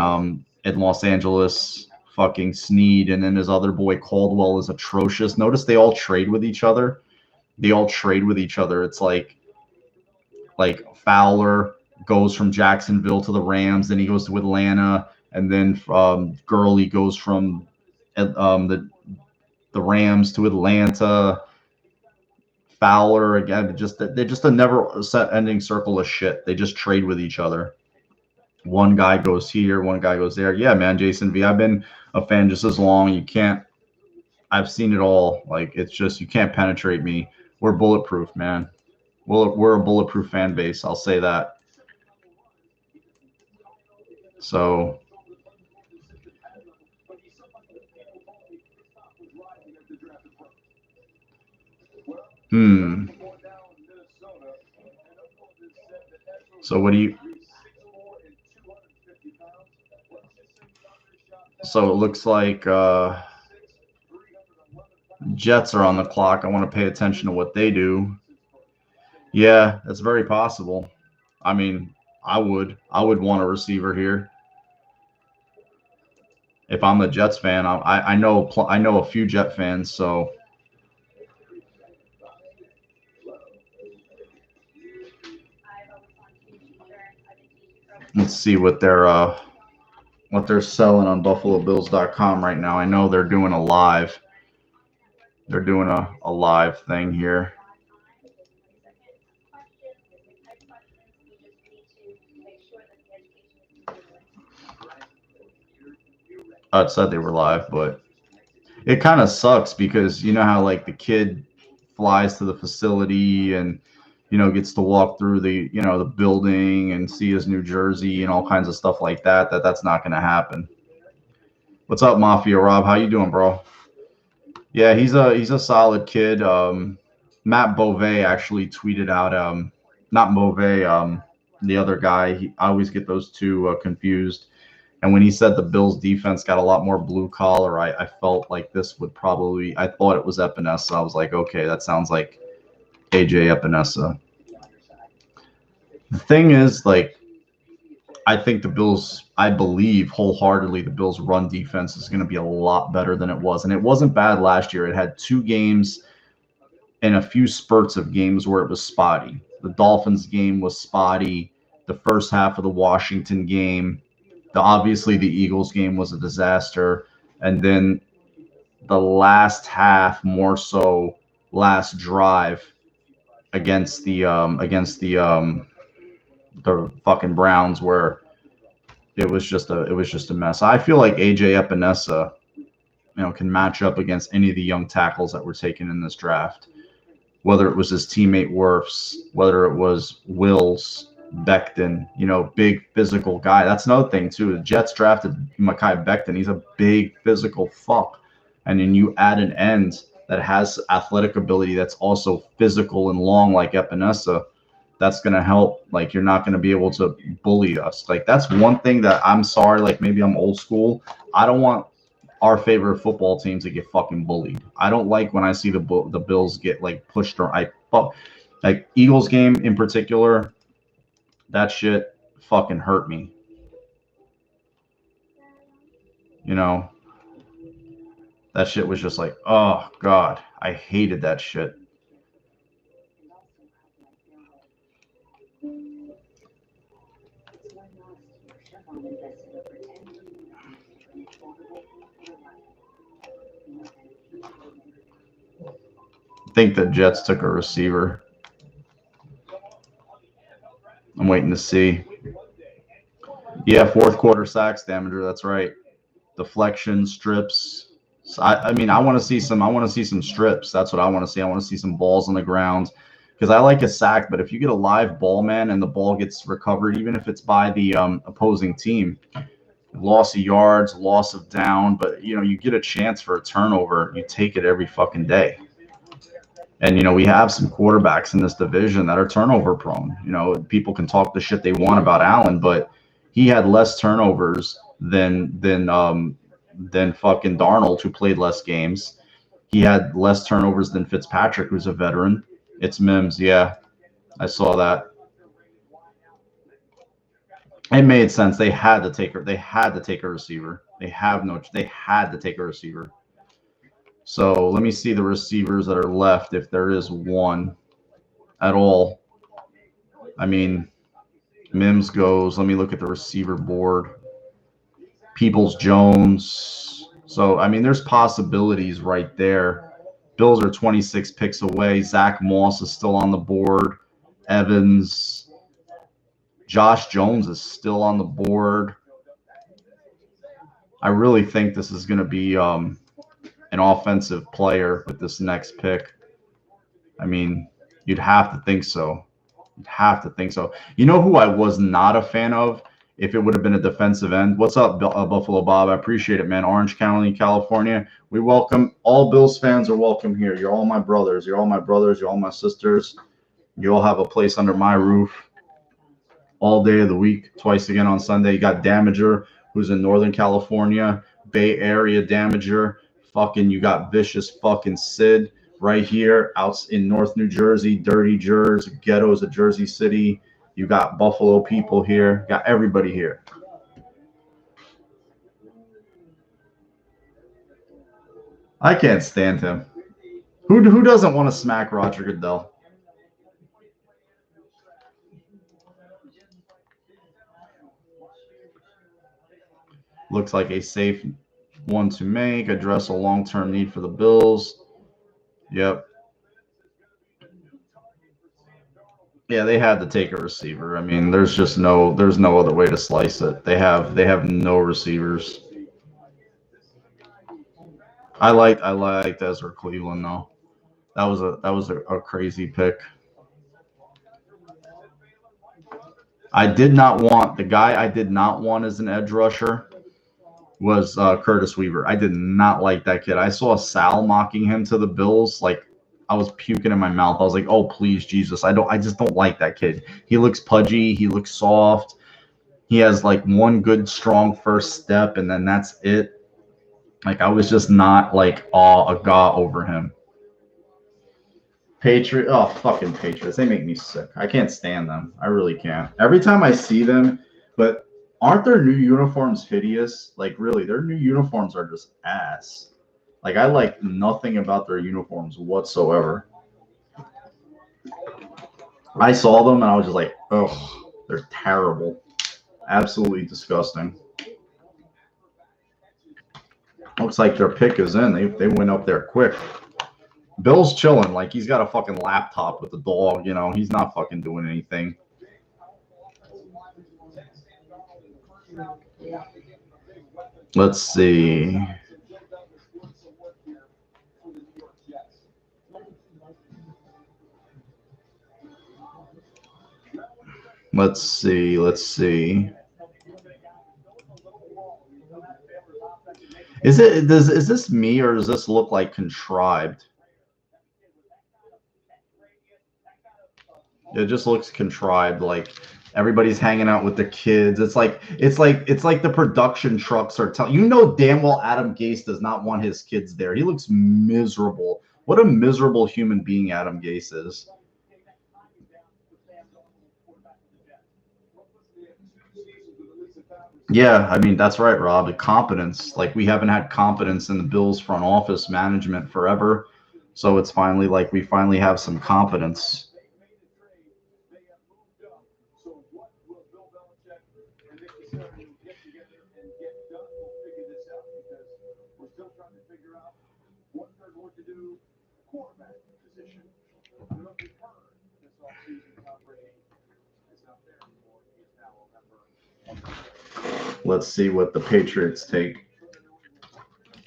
Los Angeles, fucking Sneed, and then his other boy Caldwell is atrocious. Notice they all trade with each other. It's like Fowler goes from Jacksonville to the Rams, then he goes to Atlanta, and then Gurley goes from the Rams to Atlanta. Fowler again, they're just a never set ending circle of shit. They just trade with each other. One guy goes here, one guy goes there. Yeah, man, Jason V. I've been a fan just as long. I've seen it all. Like it's just you can't penetrate me. We're bulletproof, man. We're a bulletproof fan base. I'll say that. So. So what do you? So it looks like Jets are on the clock. I want to pay attention to what they do. Yeah, that's very possible. I mean, I would want a receiver here. If I'm the Jets fan, I know a few Jet fans, so let's see what they're selling on BuffaloBills.com right now. I know they're doing a live. They're doing a live thing here. It said they were live, but it kind of sucks because you know how like the kid flies to the facility and gets to walk through the the building and see his New Jersey and all kinds of stuff like that. That's not going to happen. What's up, Mafia Rob? How you doing, bro? Yeah, he's a solid kid. Matt Beauvais actually tweeted out not Beauvais, the other guy. I always get those two confused. And when he said the Bills defense got a lot more blue collar, I felt like this would probably, I thought it was Epinesa. I was like, okay, that sounds like AJ Epinesa. The thing is, like, I think the Bills, I believe wholeheartedly the Bills' run defense is going to be a lot better than it was. And it wasn't bad last year. It had 2 games and a few spurts of games where it was spotty. The Dolphins game was spotty. The first half of the Washington game, obviously the Eagles game was a disaster. And then the last half, more so last drive against the fucking Browns, where it was just a mess. I feel like AJ Epinesa, can match up against any of the young tackles that were taken in this draft. Whether it was his teammate Wirfs, whether it was Wills, Becton, big physical guy. That's another thing too. The Jets drafted Mekhi Becton. He's a big physical fuck. And then you add an end that has athletic ability that's also physical and long like Epinesa. That's going to help. Like, you're not going to be able to bully us. Like, that's one thing that I'm sorry. Like, maybe I'm old school. I don't want our favorite football teams to get fucking bullied. I don't like when I see the Bills get like pushed or like Eagles game in particular. That shit fucking hurt me. That shit was just like, oh God, I hated that shit. think the Jets took a receiver. I'm waiting to see. Yeah, fourth quarter sacks, Damager. That's right. Deflection, strips. So I mean, I want to see some. I want to see some strips. That's what I want to see. I want to see some balls on the ground because I like a sack. But if you get a live ball, man, and the ball gets recovered, even if it's by the opposing team, loss of yards, loss of down, but you get a chance for a turnover. You take it every fucking day. And we have some quarterbacks in this division that are turnover prone. People can talk the shit they want about Allen, but he had less turnovers than fucking Darnold, who played less games. He had less turnovers than Fitzpatrick, who's a veteran. It's Mims, yeah. I saw that. It made sense. They had to take her. They had to take a receiver. They had to take a receiver. So let me see the receivers that are left, if there is one at all. I mean, Mims goes. Let me look at the receiver board. Peoples-Jones. So, I mean, there's possibilities right there. Bills are 26 picks away. Zach Moss is still on the board. Evans. Josh Jones is still on the board. I really think this is going to be an offensive player with this next pick. I mean, you'd have to think so. You'd have to think so. You know who I was not a fan of if it would have been a defensive end? What's up, Buffalo Bob? I appreciate it, man. Orange County, California. We welcome all Bills fans are welcome here. You're all my brothers. You're all my brothers. You're all my sisters. You all have a place under my roof all day of the week, twice again on Sunday. You got Damager, who's in Northern California, Bay Area Damager. You got Vicious fucking Sid right here out in North New Jersey, Dirty Jersey, ghettos of Jersey City. You got Buffalo people here. Got everybody here. I can't stand him. Who doesn't want to smack Roger Goodell? Looks like a safe one to make. Address a long-term need for the Bills. Yep. Yeah, they had to take a receiver. I mean, there's no other way to slice it. They have no receivers. I liked Ezra Cleveland though. That was a crazy pick. The guy I did not want as an edge rusher was Curtis Weaver. I did not like that kid. I saw Sal mocking him to the Bills. Like, I was puking in my mouth. I was like, oh please, Jesus. I just don't like that kid. He looks pudgy, he looks soft. He has like one good strong first step and then that's it. Like, I was just not like awe over him. Fucking Patriots. They make me sick. I can't stand them. I really can't. Every time I see them, but aren't their new uniforms hideous? Like, really, their new uniforms are just ass. Like, I like nothing about their uniforms whatsoever. I saw them and I was just like, oh, they're terrible. Absolutely disgusting. Looks like their pick is in. They went up there quick. Bill's chilling. Like, he's got a fucking laptop with the dog. He's not fucking doing anything. Let's see. Let's see. Is this me or does this look like contrived? It just looks contrived, like everybody's hanging out with the kids. It's like the production trucks are telling damn well Adam Gase does not want his kids there. He looks miserable. What a miserable human being Adam Gase is. Yeah, I mean, that's right, Rob. The competence, like, we haven't had competence in the Bills front office management forever. So it's finally like we finally have some competence. Let's see what the Patriots take.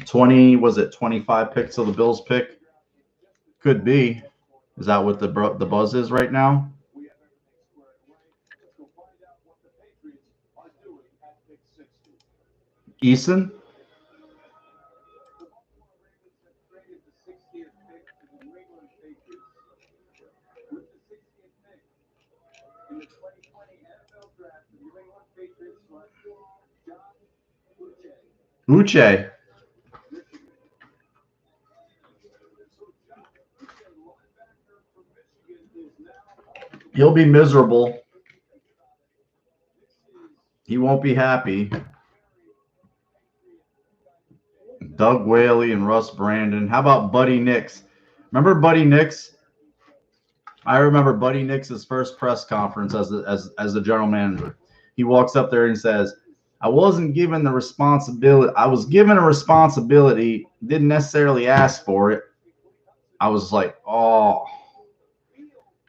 20, was it 25 picks of the Bills pick? Could be. Is that what the buzz is right now? Eason? Uche. He'll be miserable. He won't be happy. Doug Whaley and Russ Brandon. How about Buddy Nix? Remember Buddy Nix? I remember Buddy Nix's first press conference as the general manager. He walks up there and says, I wasn't given the responsibility. I was given a responsibility, didn't necessarily ask for it. I was like, oh,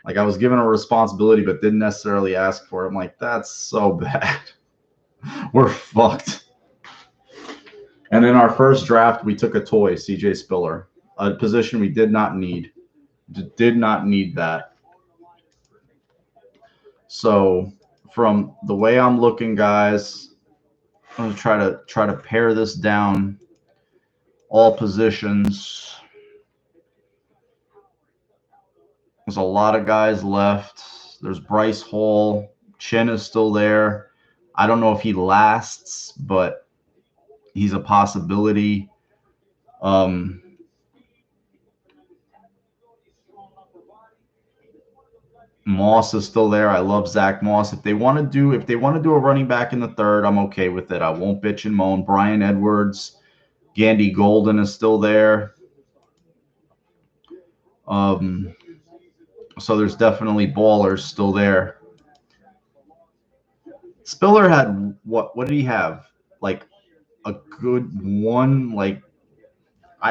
like I was given a responsibility, but didn't necessarily ask for it. I'm like, that's so bad. We're fucked. And in our first draft, we took a toy, CJ Spiller, a position we did not need. Did not need that. So from the way I'm looking, guys, I'm gonna try to pare this down. All positions. There's a lot of guys left. There's Bryce Hall. Chin is still there. I don't know if he lasts, but he's a possibility. Moss is still there. I love Zach Moss. If they want to do a running back in the third, I'm okay with it. I won't bitch and moan. Brian Edwards, Gandy Golden is still there. So there's definitely ballers still there. Spiller had what did he have? Like a good one. Like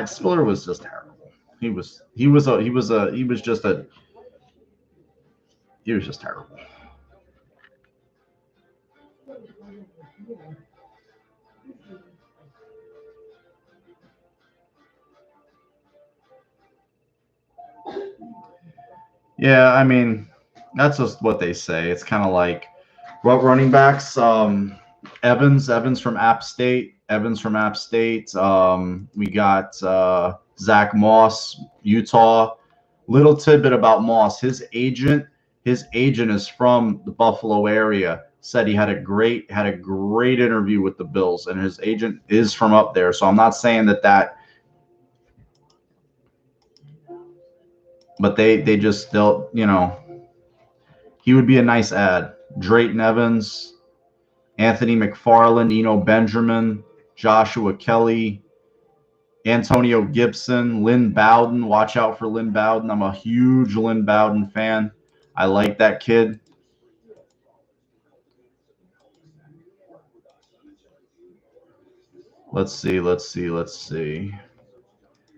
Spiller was just terrible. He was just terrible. Yeah, I mean, that's just what they say. It's kind of like what running backs. Evans from App State. We got Zach Moss, Utah. Little tidbit about Moss. His agent is from the Buffalo area. Said he had a great interview with the Bills, and his agent is from up there. So I'm not saying that. But they'll, he would be a nice add. Drayton Evans, Anthony McFarland, Eno Benjamin, Joshua Kelly, Antonio Gibson, Lynn Bowden. Watch out for Lynn Bowden. I'm a huge Lynn Bowden fan. I like that kid. Let's see.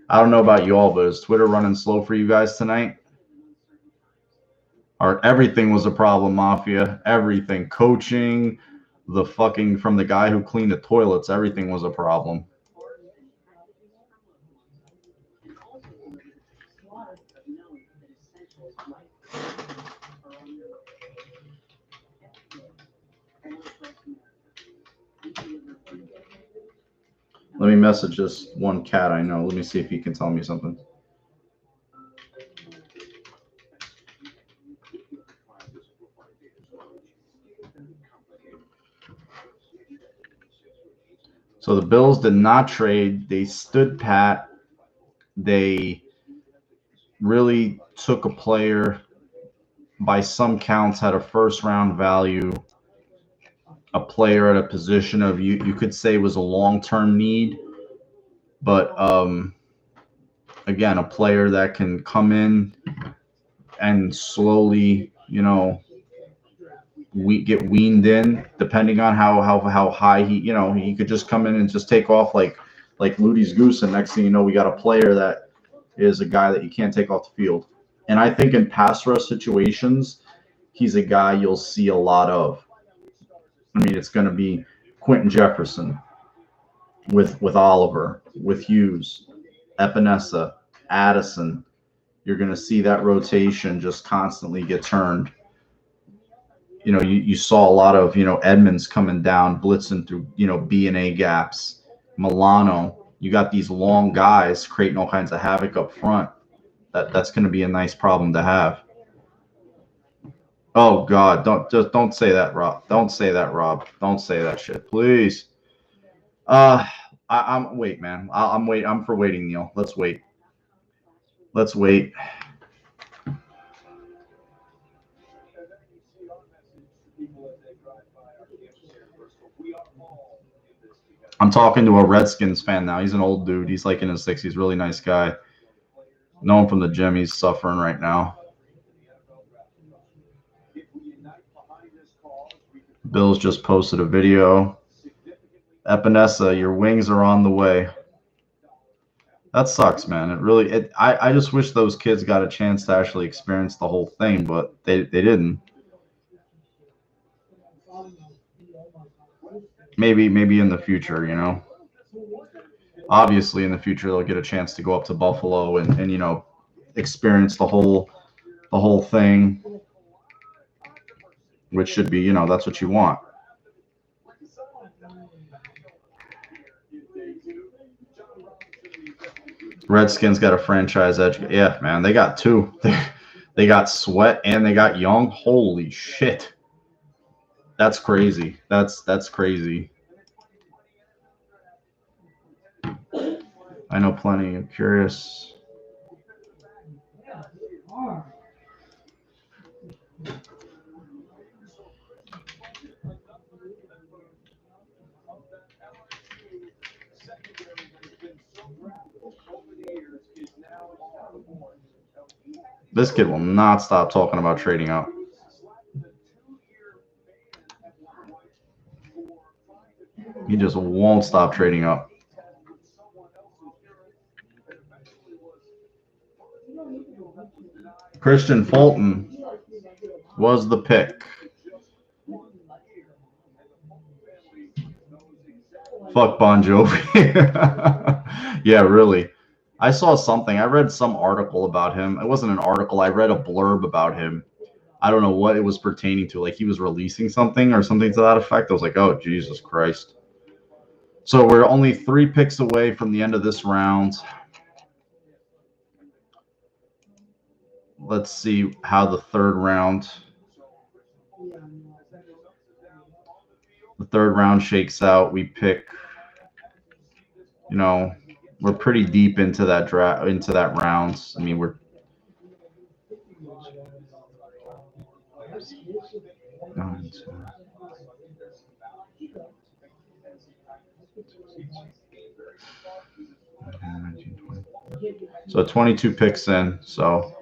I don't know about you all, but is Twitter running slow for you guys tonight? Or everything was a problem, Mafia. Everything. Coaching, the fucking from the guy who cleaned the toilets, everything was a problem. Let me message this one cat I know. Let me see if he can tell me something. So the Bills did not trade. They stood pat. They really took a player, by some counts, had a first-round value, a player at a position of you could say was a long-term need, but again, a player that can come in and slowly, we get weaned in, depending on how high he could just come in and just take off like Ludy's goose, and next thing you know, we got a player that is a guy that you can't take off the field. And I think in pass rush situations, he's a guy you'll see a lot of. I mean, it's going to be Quentin Jefferson with Oliver, with Hughes, Epinesa, Addison. You're going to see that rotation just constantly get turned. You know, you saw a lot of, Edmonds coming down, blitzing through, B and A gaps. Milano, you got these long guys creating all kinds of havoc up front. That's going to be a nice problem to have. Oh God, don't say that, Rob. Don't say that, Rob. Don't say that shit, please. I'm wait, man. I'm wait. I'm for waiting, Neil. Let's wait. Let's wait. I'm talking to a Redskins fan now. He's an old dude. He's like in his 60s. Really nice guy. Know him from the gym. He's suffering right now. Bills just posted a video. Epinesa, your wings are on the way. That sucks, man. It really. I just wish those kids got a chance to actually experience the whole thing, but they didn't. Maybe in the future, Obviously, in the future they'll get a chance to go up to Buffalo and experience the whole thing, which should be, that's what you want. Redskins got a franchise edge. Yeah, man, they got two. They got Sweat and they got Young. Holy shit. That's crazy. That's crazy. I know plenty. I'm curious. This kid will not stop talking about trading up. He just won't stop trading up. Christian Fulton was the pick. Fuck Bon Jovi. Yeah, really. I saw something. I read some article about him. It wasn't an article. I read a blurb about him. I don't know what it was pertaining to. Like he was releasing something or something to that effect. I was like, oh, Jesus Christ. So we're only 3 picks away from the end of this round. Let's see how the third round shakes out. We pick, we're pretty deep into that round. I mean, we're so 22 picks in. So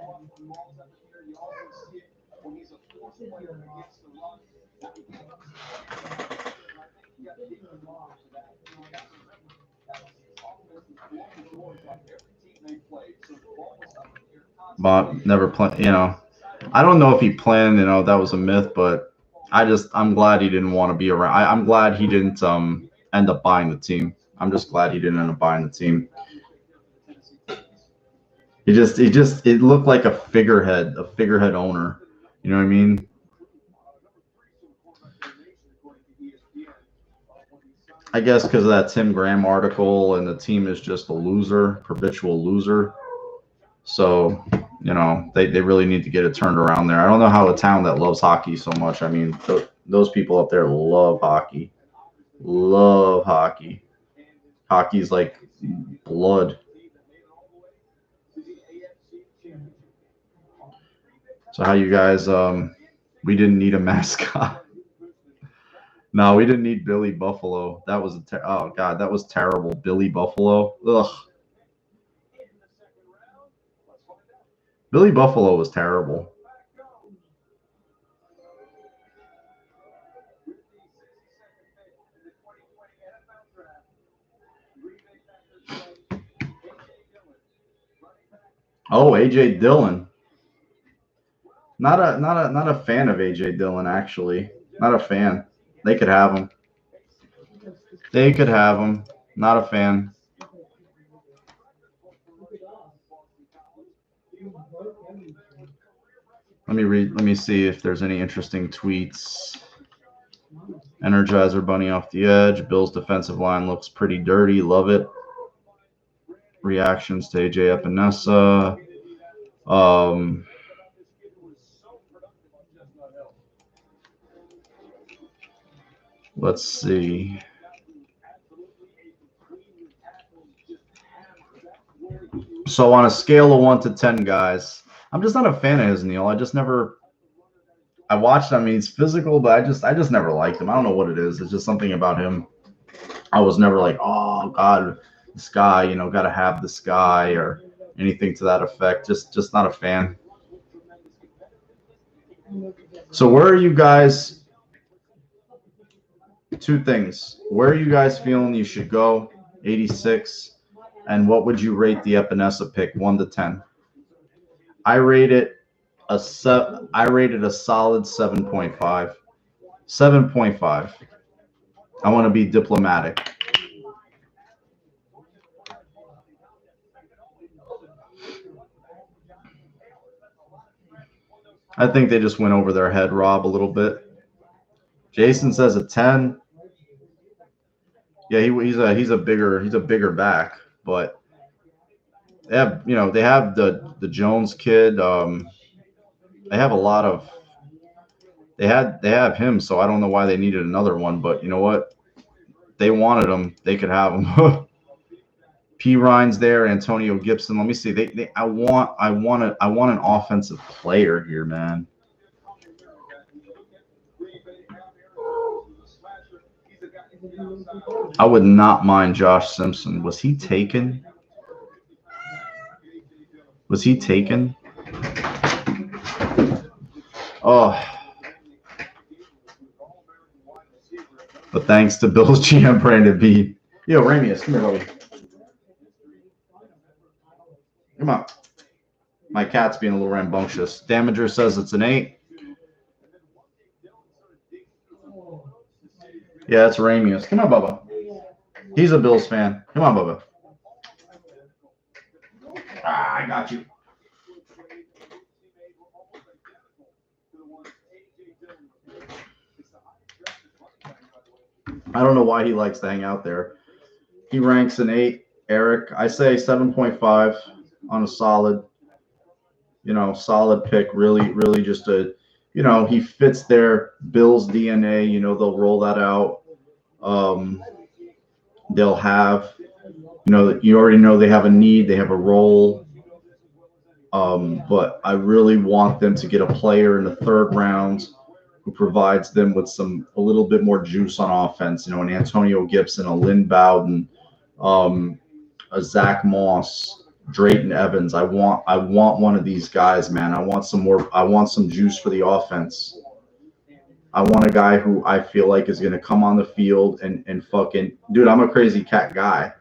but never play. I don't know if he planned. That was a myth, but I'm glad he didn't want to be around. I'm glad he didn't end up buying the team. I'm just glad he didn't end up buying the team. It looked like a figurehead owner. You know what I mean? I guess because of that Tim Graham article, and the team is just a loser, perpetual loser. So, they really need to get it turned around there. I don't know how a town that loves hockey so much. I mean, those people up there love hockey. Love hockey. Hockey's like blood. So how you guys, we didn't need a mascot. No, we didn't need Billy Buffalo. That was oh God, that was terrible. Billy Buffalo. Ugh. Billy Buffalo was terrible. Oh, AJ Dillon. Not a fan of AJ Dillon, actually. Not a fan. They could have him. They could have him. Not a fan. Let me see if there's any interesting tweets. Energizer Bunny off the edge. Bills defensive line looks pretty dirty. Love it. Reactions to AJ Epinesa. Let's see. So on a scale of 1 to 10, guys, I'm just not a fan of his, Neil. I just never. I watched him. I mean, he's physical, but I just never liked him. I don't know what it is. It's just something about him. I was never like, oh God, this guy, you know, got to have this guy or anything to that effect. Just not a fan. So where are you guys? Two things. Where are you guys feeling you should go? 86. And what would you rate the Epinesa pick, 1 to 10? I rated a solid 7.5. 7.5. I want to be diplomatic. I think they just went over their head, Rob, a little bit. Jason says a 10. Yeah, he's a bigger back, but they have the Jones kid. They have a lot of they have him, so I don't know why they needed another one, but you know what? They wanted him, they could have him. P. Ryan's there, Antonio Gibson. Let me see. I want an offensive player here, man. I would not mind Josh Simpson. Was he taken? Oh. But thanks to Bills GM Brandon B. Yo, Ramius, come here, buddy. Come on. My cat's being a little rambunctious. Damager says it's an 8. Yeah, it's Ramius. Come on, Bubba. He's a Bills fan. Come on, Bubba. Ah, I got you. I don't know why he likes to hang out there. He ranks an 8. Eric, I say 7.5 on a solid pick. Really just he fits their Bills DNA. They'll roll that out. They'll have, you already know they have a need. They have a role. But I really want them to get a player in the 3rd round who provides them with a little bit more juice on offense. An Antonio Gibson, a Lynn Bowden, a Zach Moss, Drayton Evans. I want one of these guys, man. I want some juice for the offense. I want a guy who I feel like is going to come on the field and fucking, dude, I'm a crazy cat guy.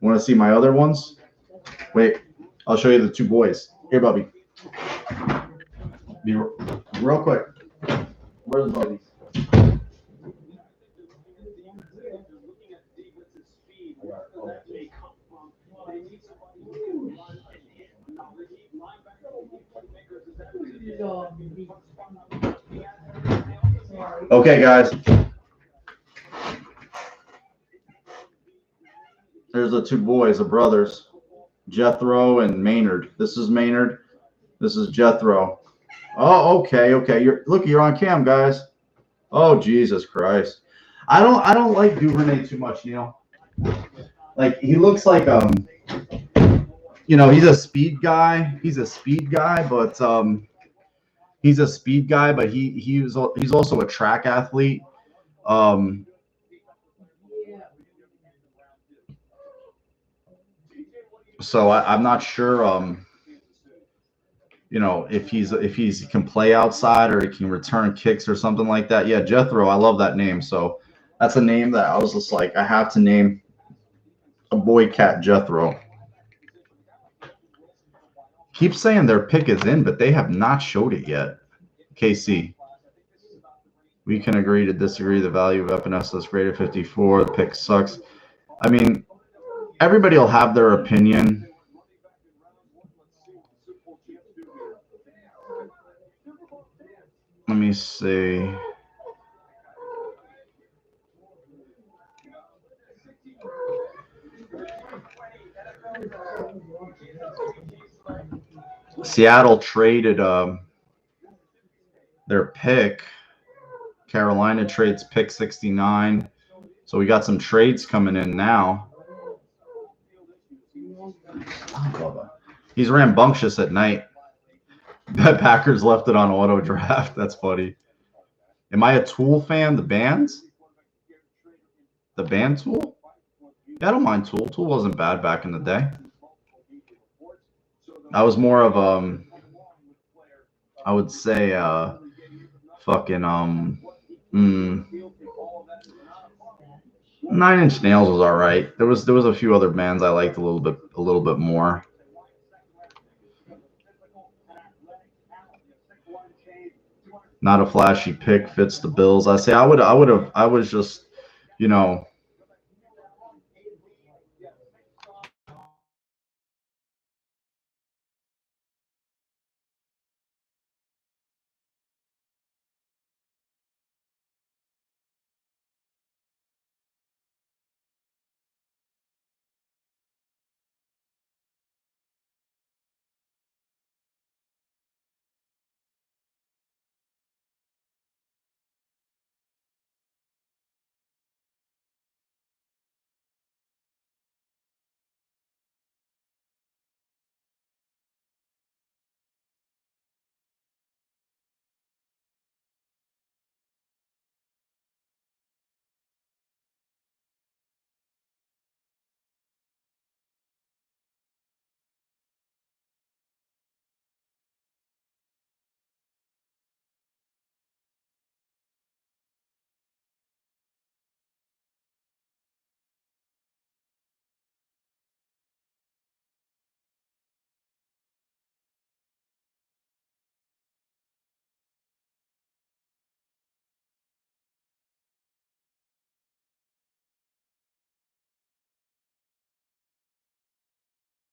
Want to see my other ones? Wait, I'll show you the 2 boys. Here, Bubby. Be real quick. Where's the buddies? Okay, guys. There's the 2 boys, the brothers, Jethro and Maynard. This is Maynard. This is Jethro. Oh, okay. You're on cam, guys. Oh, Jesus Christ. I don't like Duvernay too much, Like he looks like he's a speed guy. He's a speed guy, but he's also a track athlete. So I'm not sure if he can play outside or he can return kicks or something like that. Yeah, Jethro, I love that name. So that's a name that I was just like, I have to name a boy cat Jethro. Keep saying their pick is in, but they have not showed it yet. KC. We can agree to disagree. The value of Epinesa is great at 54. The pick sucks. I mean, everybody will have their opinion. Let me see. Seattle traded their pick. Carolina trades pick 69. So we got some trades coming in now. He's rambunctious at night. The Packers left it on auto draft. That's funny. Am I a Tool fan? The bands? The band Tool? Yeah, I don't mind Tool. Tool wasn't bad back in the day. I was more of I would say fucking 9 Inch Nails was all right. There was a few other bands I liked a little bit more. Not a flashy pick, fits the Bills. I was just, you know,